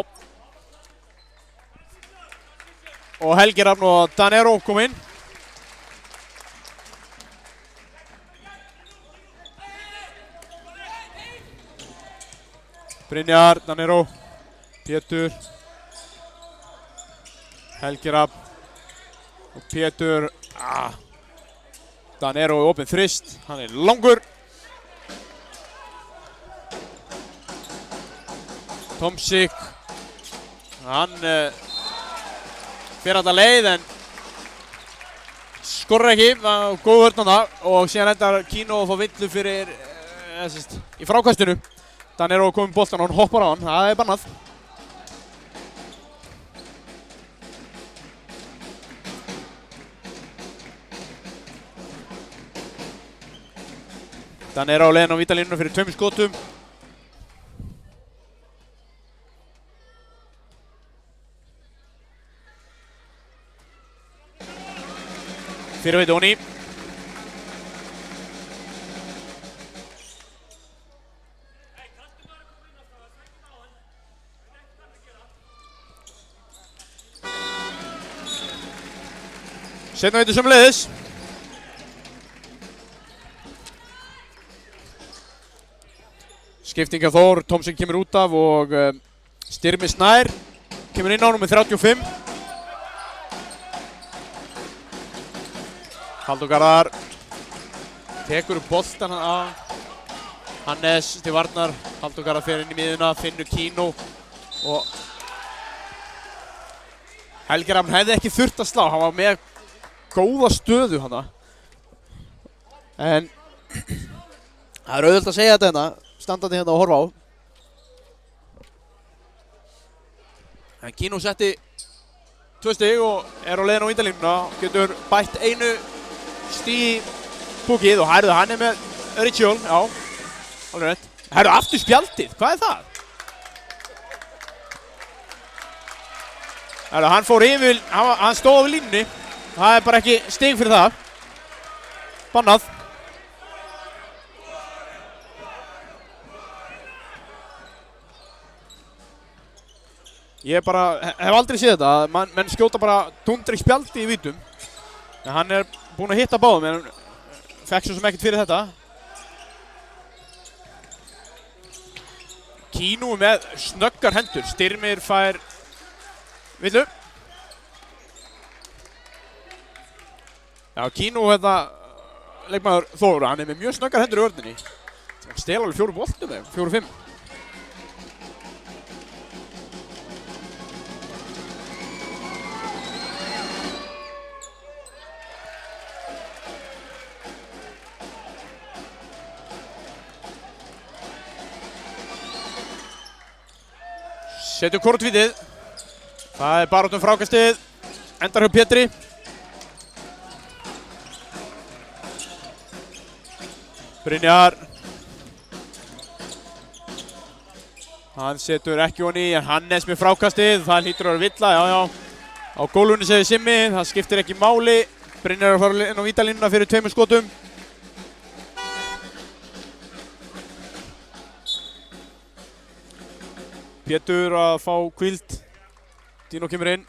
Og Helgi Rafn og Danero kom inn. Brynjar, Danero, Pétur, Helgi Rafn og Pétur. Danero er opinn þrist, hann er langur. Tomsik, hann fyrir alltaf leið en skorrar ekki, það var góð vörn á það og síðan endar Kino að fá villu fyrir í frákastinu. Danero kom í boltan og hann hoppar á hann, það er bannað. Danero á leiðin á vítalínuna fyrir 2 skotum. Fyrir veit Oni. Seinna veitur sömuleiðis. Skipting af Þór, Tomsik kemur út af og Styrmi Snær kemur inn á hann með 35. Halldór Garðar tekur upp boltan á Hannes til varnar. Halldór Garðar fer inn í miðuna, finnur Kino og Helgi Rafn hefði ekki þurft að slá, hann var með góða stöðu hana. En það er auðvitað að segja þetta hérna, standandi hérna og horfa á. En Kino setti 2 stig og er á leiðin á vítalínuna, getur bætt 1 stig í búkið og herðu, hann er með ritual, já, alveg rétt. Herðu, aftur spjaldið, hvað er það? Herðu, hann fór yfir, hann stóð á línunni, það er bara ekki stig fyrir það. Bannað. Ég hef aldrei séð þetta, menn skjóta bara dundri spjaldi í vítum. En hann er búinn að hitta báðum, en fekk svo sem ekkert fyrir þetta. Kino með snöggar hendur, Styrmir fær villu. Já, Kino leikmaður Þór, hann er með mjög snöggar hendur í vörninni. Hann stel alveg 4 boltum eða 4-5. Setur kortvítið. Það baráttum frákastið. Endar hjá Pétri. Brynjar. Hann setur ekki honi, en Hannes með frákastið. Það hlýtur að vera villa, já. Á gólfunni segir Simmi, það skiptir ekki máli. Brynjar er að fara inn á vítalínuna fyrir 2 skotum. Pétur að fá hvíld. Dino kemur inn.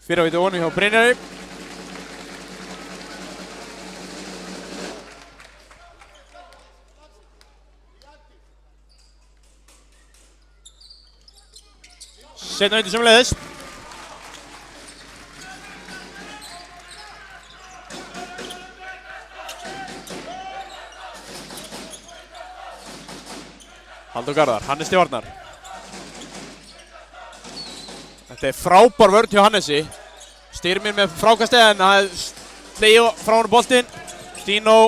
Fyrravíti ofan hjá Brynjari. Seinna víti sömuleiðis. Halldór Garðar, Hannes Stjórnar. Þetta frábær vörn hjá Hannesi. Styrmir með frákastið en það slegið frá honum boltinn. Dino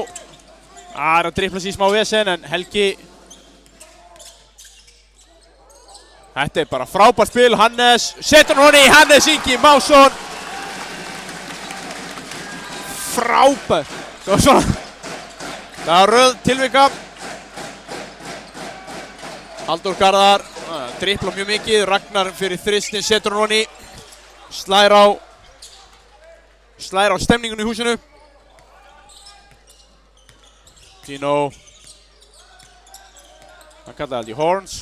er að dribbla sig í smá vesen en Helgi. Þetta bara frábært spil. Hannes setur honi í Hannes Ingi Másson. Frábært. Það var röð tilvika. Halldór Garðar dribbla mjög mikið. Ragnar fyrir þristin setur honi. Slær á stemningun í húsinu. Dino. Hann kallaði allt í horns.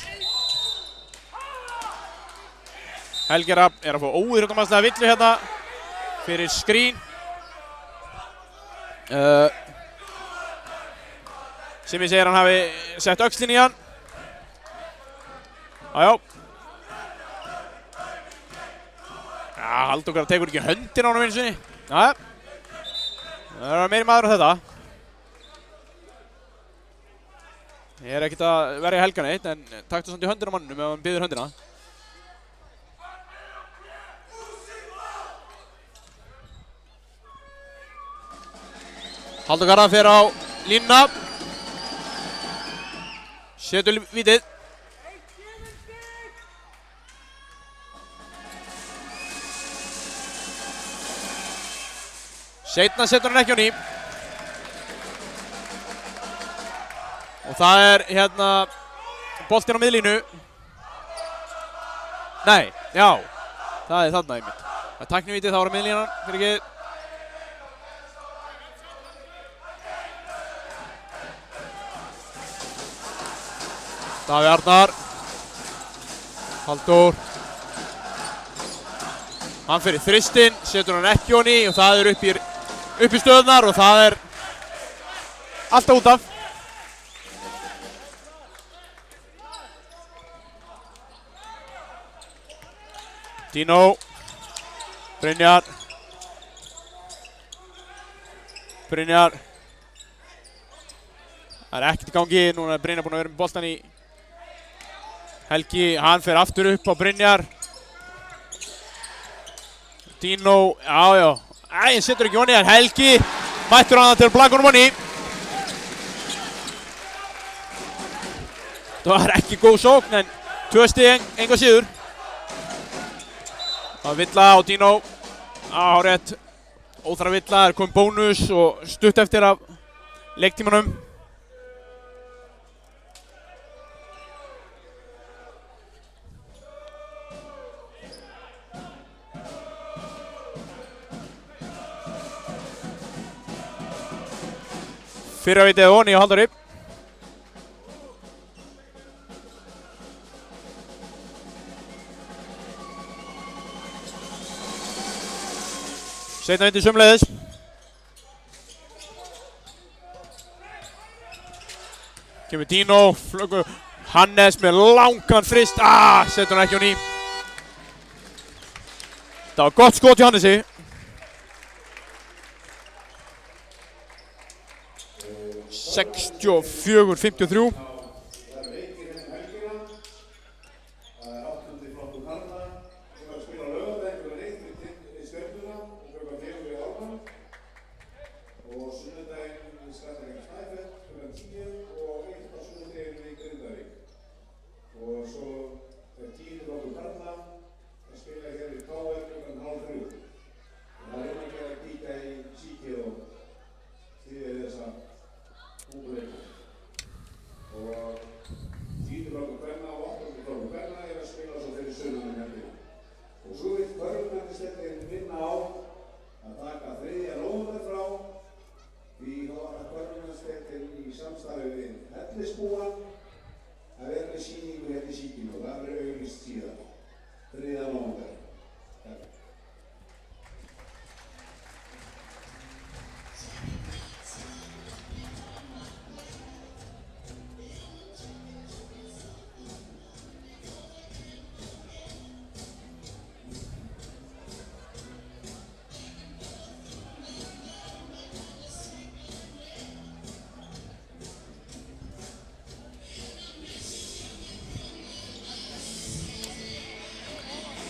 Helgi Rafn er að fá óíþróttamaðslega villu hérna fyrir skrín. Simmi segir hann hafi sett öxlinn í hann. Já. Halldór Garðar tekur ekki höndin á hann einu sinni. Það er meiri maður en þetta. Ég er ekkert að verja Helga neitt, en taktu samt í höndina á mannum ef hann biður höndina. Halldór Garðar fer á línuna. Setur vítið. Seinna setur hann ekki á ný. Og það er hérna boltinn á miðlínu. Nei, já. Það er þarna einmitt. Það er tæknivítið, þá er miðlínan fyrir ekki. Davíð Arnar. Halldór. Hann fyrir þristinn, setur hann ekki á ný og það er upp í stöðnar og það er alltaf út af. Dino. Brynjar. Það er ekkert í gangi, núna er Brynjar búinn að vera með boltan í Helgi, hann fer aftur upp á Brynjar. Dino, já. Æ, setur ekki honi, en Helgi mættur hann til að blaka honum honi. Það var ekki góð sókn, en 2 stig engu að síður. Það var villa á Dino. Hárétt, óþarfa villa, er komið bónus og stutt eftir af leiktímanum. Fyrravítið honi á Halldóri. Seinna vítið sömuleiðis. Kemur Dino, flöggu Hannes með langan frist. Setur hann ekki á ný. Það var gott skot hjá Hannesi. – 64-53.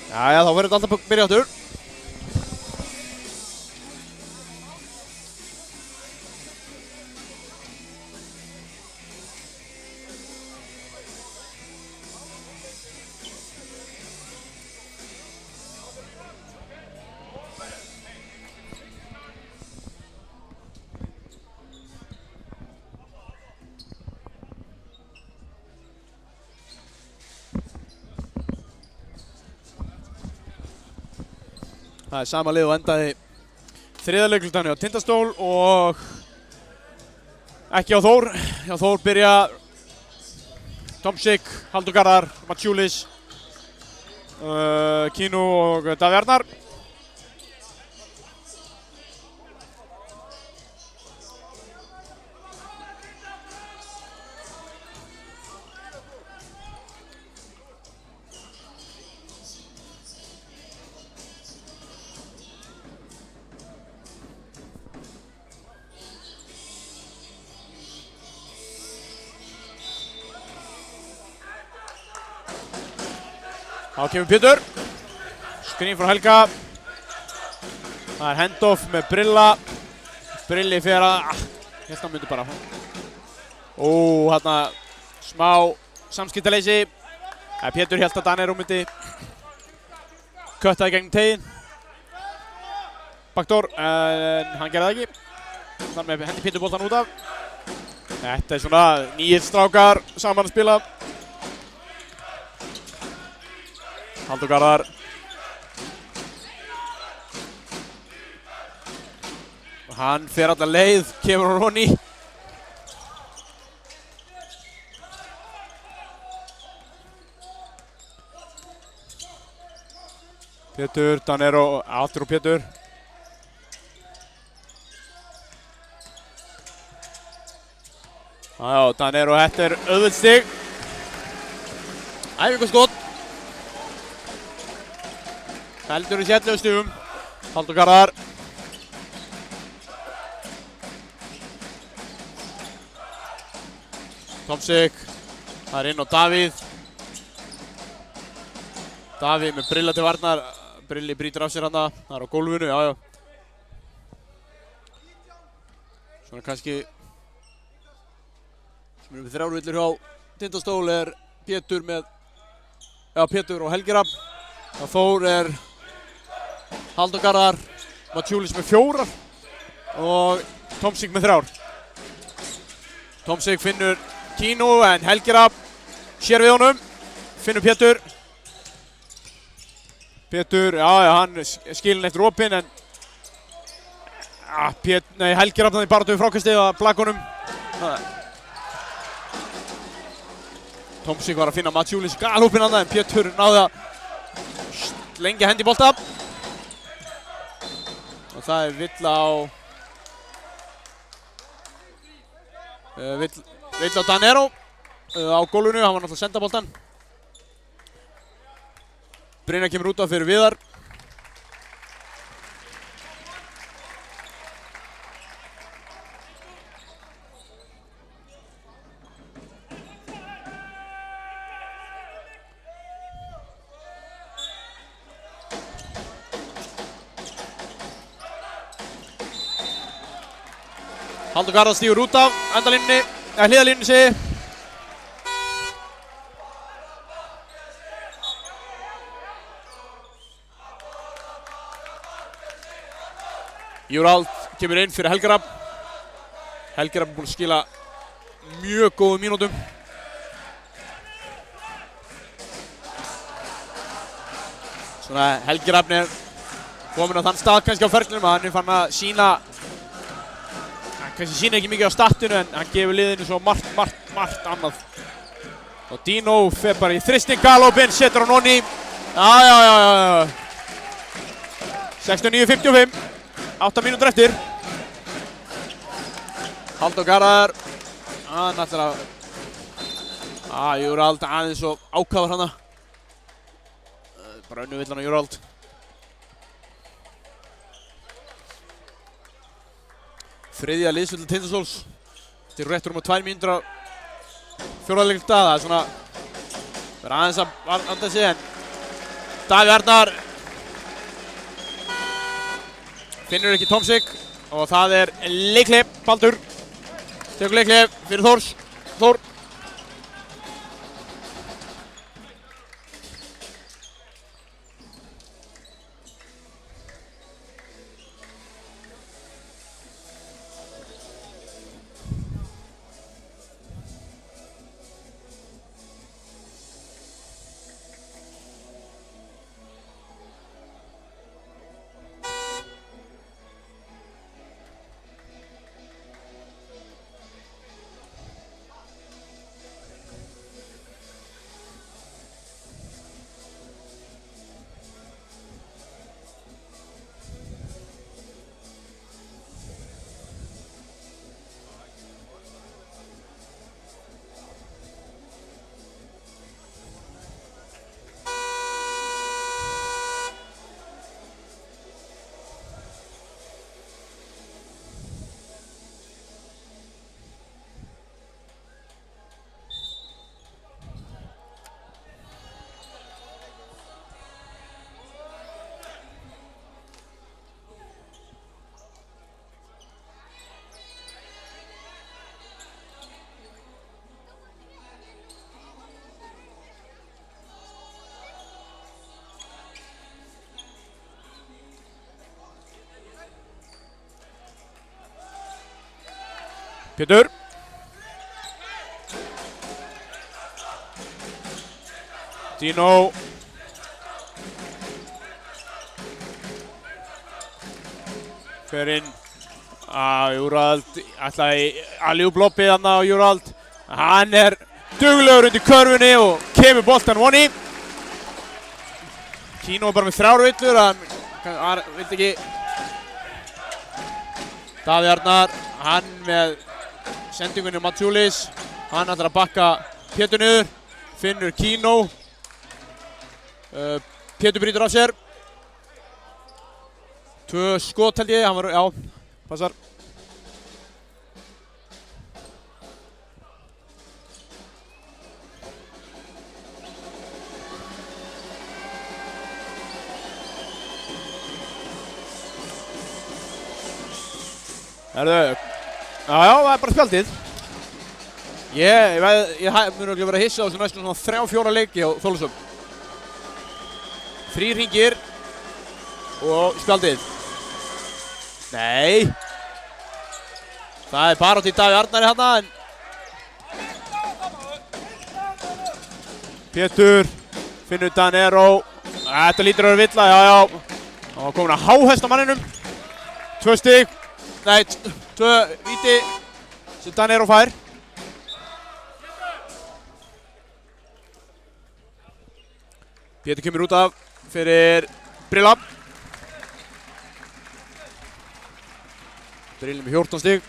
Jæja, þá verður þetta alltaf byrja áttur. Það sama lið og endaði þriðja leiklutanni á Tindastól og ekki á Þór. Hjá Þór byrja Tomsik, Halldór Garðar, Matsjúlis, Kínu og Davíð Arnar. Þá kemur Pétur, skrín frá Helga, það er handoff með Brilla, Brilli fer að, hérna myndi bara, hérna smá samskiptaleysi, Pétur hélt að Danero myndi köttaði gegn teginn, backdoor, en hann gerði það ekki, þar með hendi Pétur boltan út af, þetta er svona nýir strákar saman að spila. Halldór Garðar. Hann fer alla leið, kemur á Ronny. Pétur, Danero, aftur og Pétur. Já, Danero, þetta er auðvelt stig. Æfingarskot. Heldur í 11 stigum. Halldór Garðar. Tomsik. Það er inn á Davíð. Davíð með Brilla til varnar. Brilli brýtur af sér hana. Það er á gólfinu, jájá. Svona kannski sem er með þrjárvillur hjá Tindastól er Pétur með Pétur og Helgi Rafn. Þór er Halldór Garðar, Matsjúlis með 4 og Tomsik með 3. Tomsik finnur Kínu en Helgi Rafn sér við honum, finnur Pétur. Pétur, hann skilinn eftir opinn en Helgi Rafn þannig baráttu við frákastið að blakkunum. Tomsik var að finna Matsjúlis galopinn annað en Pétur náði að lengja hendi í bolta. Og það er villa á Danero á gólfinu, hann var náttúrulega að senda boltan. Brynja kemur út af fyrir Viðar. Halldór Garðar stígur út af endalínunni, hliðarlínunni segi. Júrald kemur inn fyrir Helgi Rafn. Helgi Rafn búinn að skila mjög góðum mínútum. Svona Helgi Rafn er komin á þann stað kannski á ferlinum að hann er fann að sína kannski sína ekki mikið á statinu en hann gefur liðinu svo margt annað. Og Dino fer bara í þristing galopinn, setur á Nonni. Já. 69:55, 8 mínútur eftir. Halldór Garðar, hann ætlar að Júrald aðeins og ákafar hana. Bara önnu villan á Júrald. Þriðja liðsvöld til Tindastóls. Þetta er réttur 2 mínútur á fjórða leikluta. Það er svona verið aðeins að vanda sig en Davíð Arnar finnur ekki Tómsvík og það leikhlé. Baldur tekur leikhlé fyrir Þór. Pétur. Dino. Fer inn. Júrald ætlaði alley-oop-lobbið þarna á Júrald. Hann duglegur undir körfunni og kemur boltan voni. Kino bara með 3 villur. Hann vildi ekki. Davíð Arnar, hann með sendingunni Matjúlis. Hann ætlar að bakka Pétur niður. Finnur Kino. Pétur brýtur af sér. 2 skot held ég, já, passar. Já, það bara spjaldið. Ég mun örugglega vera hissa á þessu næstu svona 3-4 leiki á Þólasöfn. 3 hringir og spjaldið. Nei. Það barátt í Davíð Arnari þarna en Pétur finnur Danero. Þetta lítur að vera villa, já. Hann var komin að háhesta manninum. 2 stig. Nei, 2 víti sem Danero fær. Pétur kemur út af fyrir Brilla. Brilla með 14 stig.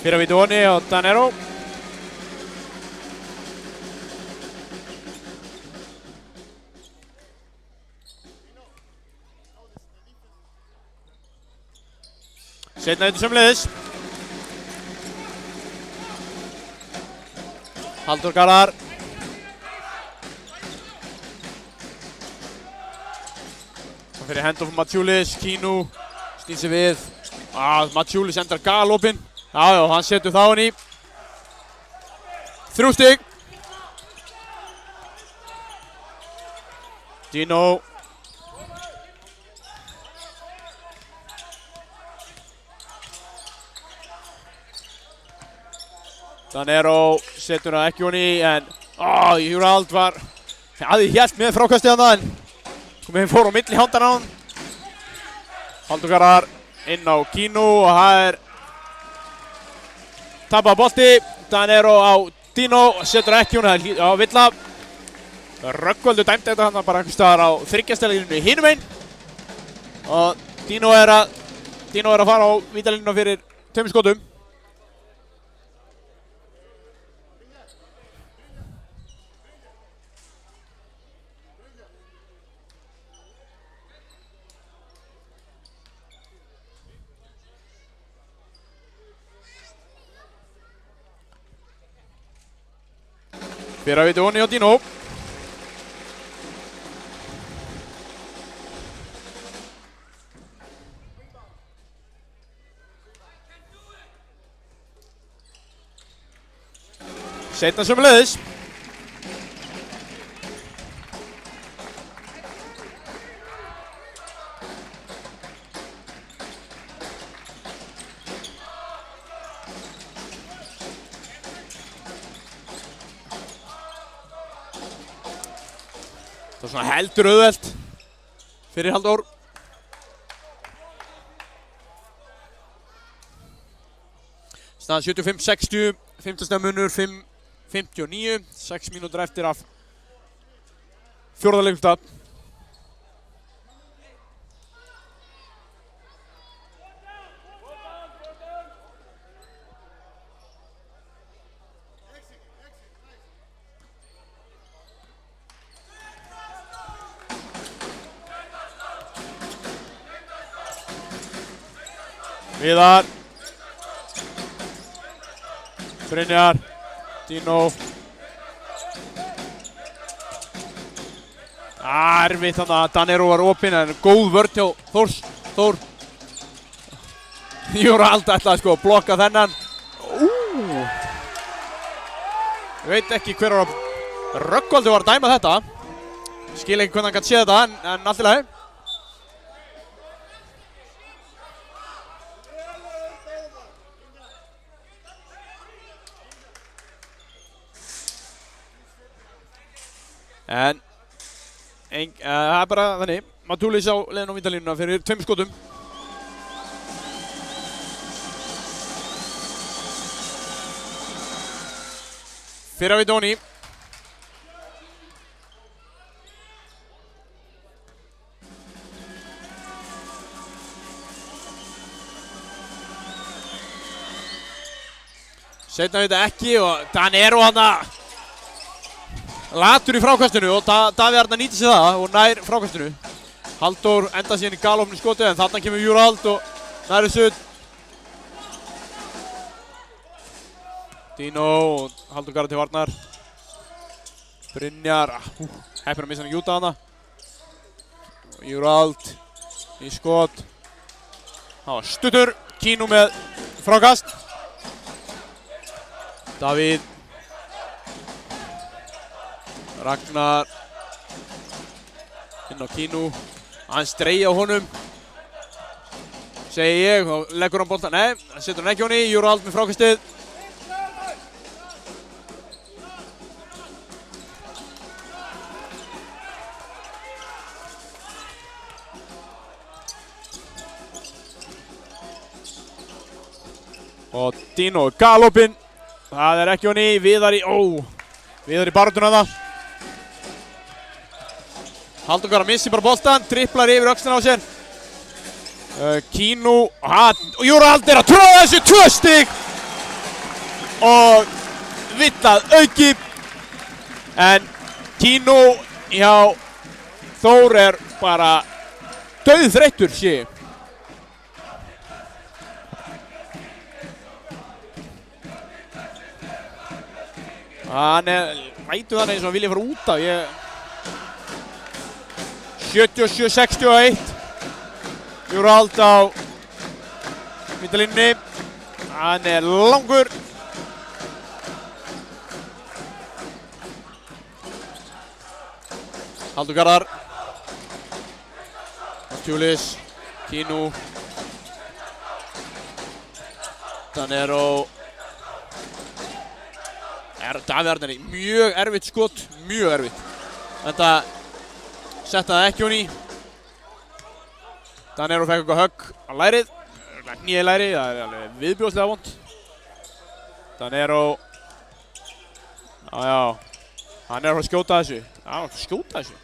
Fyrra víti voni á Danero. Seinna víti sömuleiðis. Halldór Garðar. Það fyrir handoff Matjúlis, Kino snýr sig við. Matjúlis endar galopinn. Já, hann setur þá hann í. 3 stig. Dino. Danero setur hann ekki hann í en Júrald var hélt með frákastið hann en fór á milli handan á hann. Halldór Garðar inn á Kino og það tapar bolti. Danero á Dino setur ekki hann á villa. Röggvöldur dæmdi þetta hann bara einhvers staðar á 3-stæðalínunni hinum einn og Dino að fara á vítalínuna fyrir 2 skotum. Fyrra viti onni á Dino. Seinna sömuleiðis. Það er svona heldur auðvelt fyrir Halldór. Staðan 75-60, 15 stiga munur, 5:59, 6 mínútur eftir af fjórða leikstað. Viðar, Brynjar, Dino. Erfitt þannig að Danero var opinn en góð vörn hjá Þór. Júrald ætlaði sko að blokka þennan. Ég veit ekki hver á Röggvaldi var að dæma þetta. Skil ekki hvernig hann gæti séð þetta en allt í lagi. En það er bara þannig, Matúlis á leiðin á vítalínuna fyrir 2 skotum. Fyrra við Dóni. Seinna við þetta ekki og Danero hana latur í frákastinu og Davíð Arnar nýtir sig það og nær frákastinu. Halldór enda síðan í galopnu skoti en þarna kemur Júrald og nær þessu. Dino og Halldór garðar til varnar. Brynjar, heppinn að missa hann í Júta hana. Júrald í skot. Það var stuttur, Kínu með frákast. Davíð. Ragnar inn á Kínu, hann streyja á honum, segi ég, og leggur hann boltan, nei, hann setur hann ekki honni, Júrald með frákastið. Og Dino galopinn, það er ekki honni, Viðar í baráttuna það. Halldór Garðar missi bara boltan, dripplar yfir öxlina á sér. Kínu, og Júrald er að tróða þessu 2 stig. Og villað auki. En Kínu hjá Þór er bara dauðþreyttur, sé ég. Hann lætur þannig eins og hann vilja fara út af. 77-61. Júrald á vítalínunni. Hann er langur. Halldór Garðar. Matúlis. Kínu. Danero. Davíð Arnar í mjög erfitt skot. Mjög erfitt. Þetta setta það ekki honni. Danero fekk eitthvað högg á lærið. Nýja í læri, það er alveg viðbjóðslega vond. Danero. Já. Hann er að fara að skjóta þessu. Já, hann er að skjóta þessu.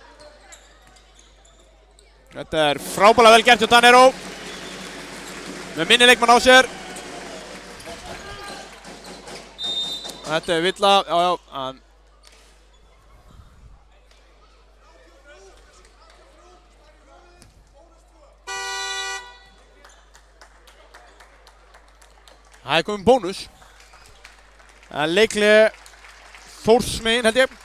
Þetta er frábærlega vel gert hjá Danero. Með minni leikmann á sér. Þetta er villa, já. Það er komin bónus. Leikli Þórsmegin held ég.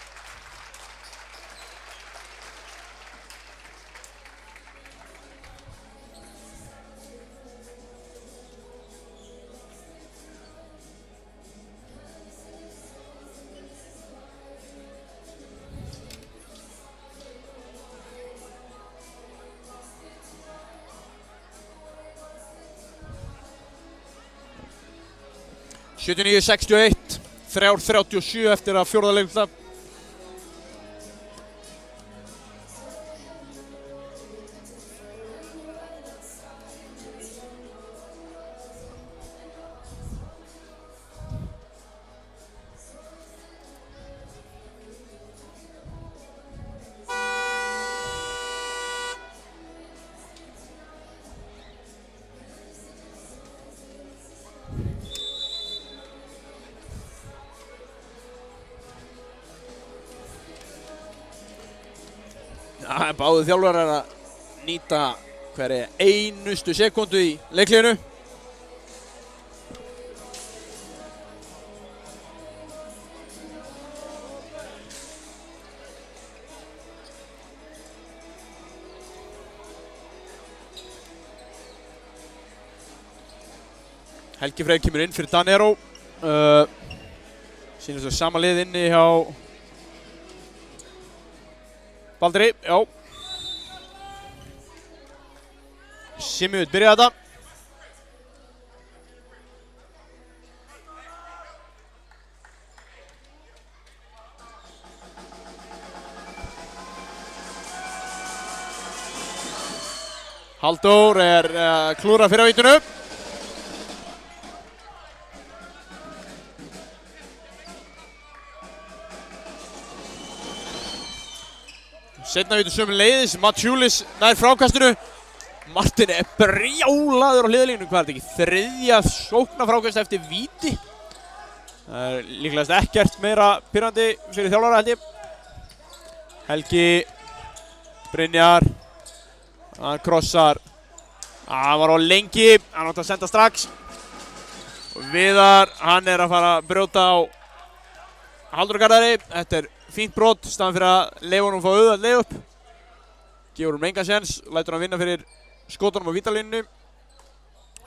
(79 61) 3:37 eftir að fjórða leikluta. Báðu þjálfarar að nýta hverja einustu sekúndu í leiklíðinu. Helgi Freyr kemur inn fyrir Danero. Sýnir svo sama lið inni hjá Baldri, já. Simmi vill byrja þetta. Halldór klúðra fyrir á vítinu. Seinna vítu sömuleiðis, Matjúlis nær frákastinu. Martin brjálaður á hliðarlínu, hvað er þetta ekki? Þriðja sóknarfrákast eftir víti. Það líklegast ekkert meira pirrandi fyrir þjálfara held ég. Helgi, Brynjar, hann krossar. Hann var á lengi, hann átti að senda strax. Og Viðar, hann að fara að brjóta á Halldór Garðari. Þetta fínt brot, staðan fyrir að leyfa honum að fá auðvitað leið upp. Gefur honum engan séns, lætur hann vinna fyrir skotunum á vítalínu.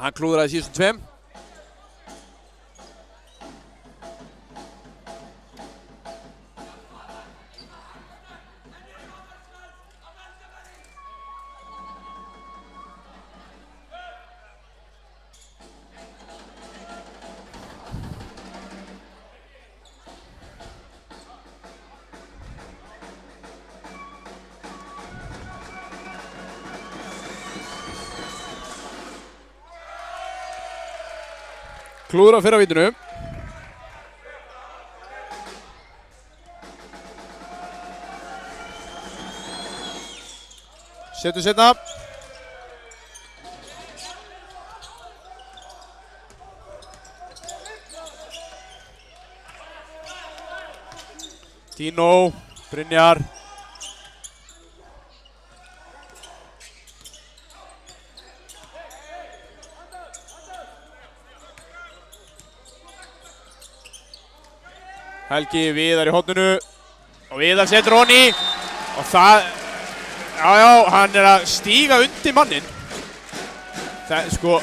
Hann klúðraði síðustu tveim. Klúðra fyrir á vítinu. Setur setna. Tino, Brynjar. Helgi, Viðar í horninu og Viðar setur honni og það, já, hann að stíga undir mannin. Það, sko,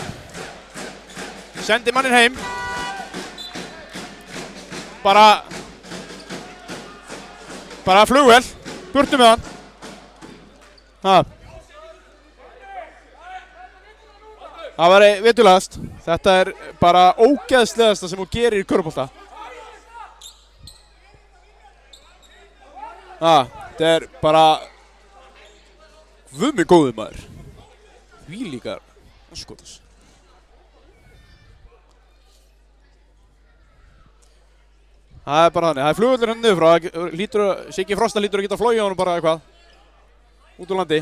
sendi mannin heim. Bara flugvél, burtu með hann. Það var vetulegast. Þetta bara ógeðslegasta sem hún gerir í körfubolta. Þetta bara vummi góður maður. Þvílíkar skotas. Það bara þannig, það flugvöllur hann niður frá. Siggi Frosta lítur að geta flogið á honum bara eitthvað út úr landi.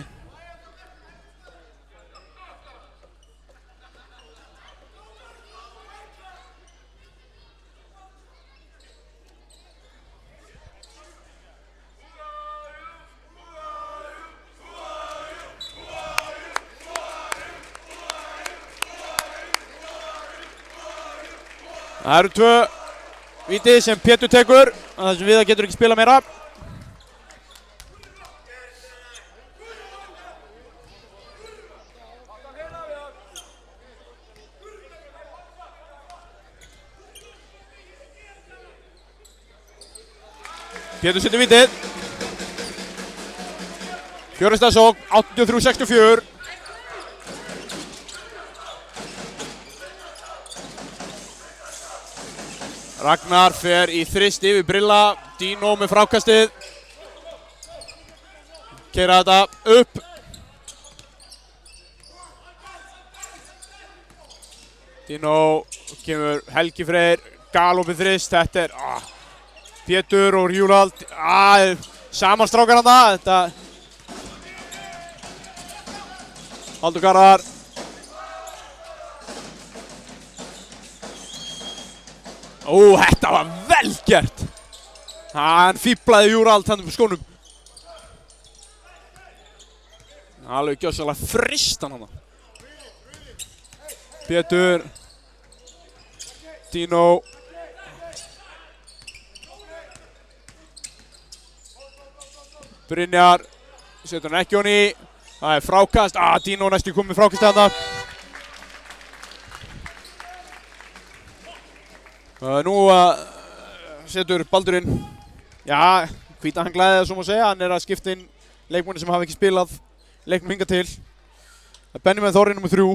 Það eru tvö víti sem Pétur tekur. að þessum Viðar getur ekki spilað meira. Pétur setur vítið. Fjórista sókn, 83-64. Ragnar fer í þrist yfir Brilla. Dino með frákastið. Keyra þetta upp. Dino kemur Helgi Freyr. Galopið þrist. Þetta er Pétur og Júrald. Saman strákar hann það. Þetta Haldur Garðar. Þetta var vel gert. Hann fíblaði Júrald hann upp skónum. Alveg gjössalega fristan hann. Pétur. Dino. Brynjar. Setur hann ekki honni. Það er frákast. Dino næstu komið frákast þarna. Nú setur Baldurinn, hvíta hann glæðið sem að segja, hann er að skipta inn leikmenni sem hafa ekki spilað leiknum hingað til. Benjamin Þorri nr. 3,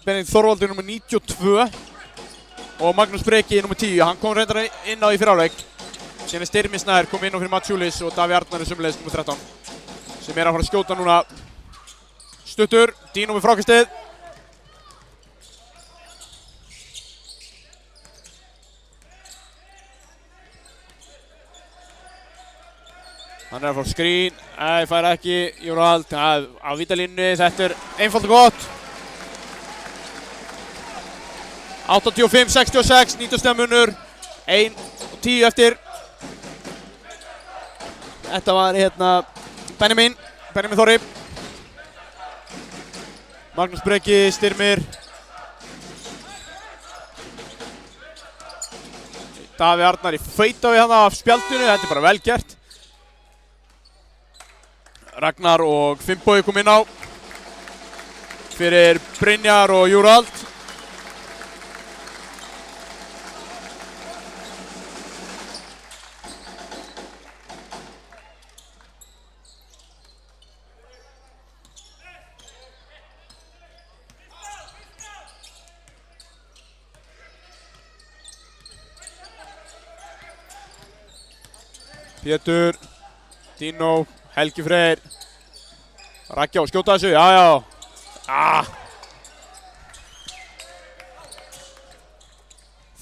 Benedikt Þorvaldur nr. 92 og Magnús Breki nr. 10. Hann kom reyndar inn á í fyrrháleik. Síðan er Styrmi Snær kom inn á fyrir Mats Júlis og Daví Arnar er sömuleiðis nr. 13 sem er að fara að skjóta núna. Stuttur, Dino með frákastið. Hann er að fá skrín, fær ekki, Júrald, á vítalínu, þetta er einfalt og gott. 85-66, 19 stiga munur, 1:10 eftir. Þetta var Benjamin Þorri. Magnús Breki, Styrmir. Daví Arnar í feita við hann af spjaldinu, þetta er bara vel gert. Ragnar og Finnbogi kom inn á fyrir Brynjar og Júrald. Pétur, Dino, Helgi Freyr. Raggi á skjóta þessu, já.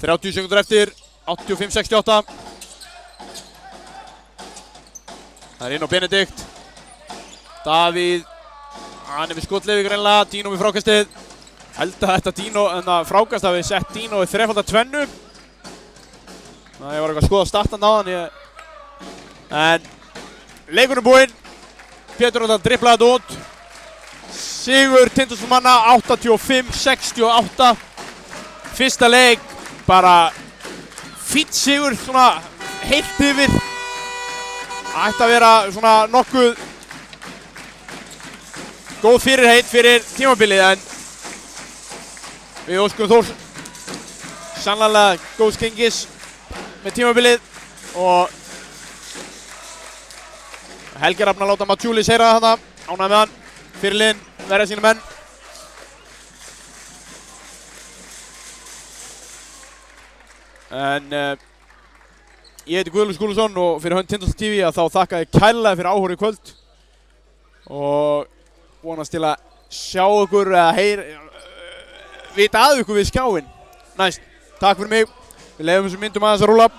30 sekundur eftir, 85-68. Það er inn á Benedikt. Davíð, hann er við skotleyfi greinlega, Dino með frákastið. Held að þetta Dino, en að frákast hafi sett Dino í 3x2. Ég var eitthvað að skoða startan á hann. En leikurinn er búinn. Pétur átt að dribbla þetta út. Sigur Tindastólsmanna 85-68. Fyrsta leik, bara fínn sigur, svona heilt yfir. Ætti að vera svona nokkuð góð fyrirheit fyrir tímabilið, en við óskum Þórs sannlega góðs gengis með tímabilið og Helgi Rafn að láta Mats Júlis heyra þarna, ánægð með hann, fyrirliðinn, verja sína menn. En ég heiti Guðlaugur Skúlason og fyrir hönd Tindastóls TV að þá þakka ég kærlega fyrir áhorfið í kvöld og vonast til að sjá ykkur eða vita að ykkur við skjáinn næst. Takk fyrir mig, við leyfum þessum myndum aðeins að rúlla.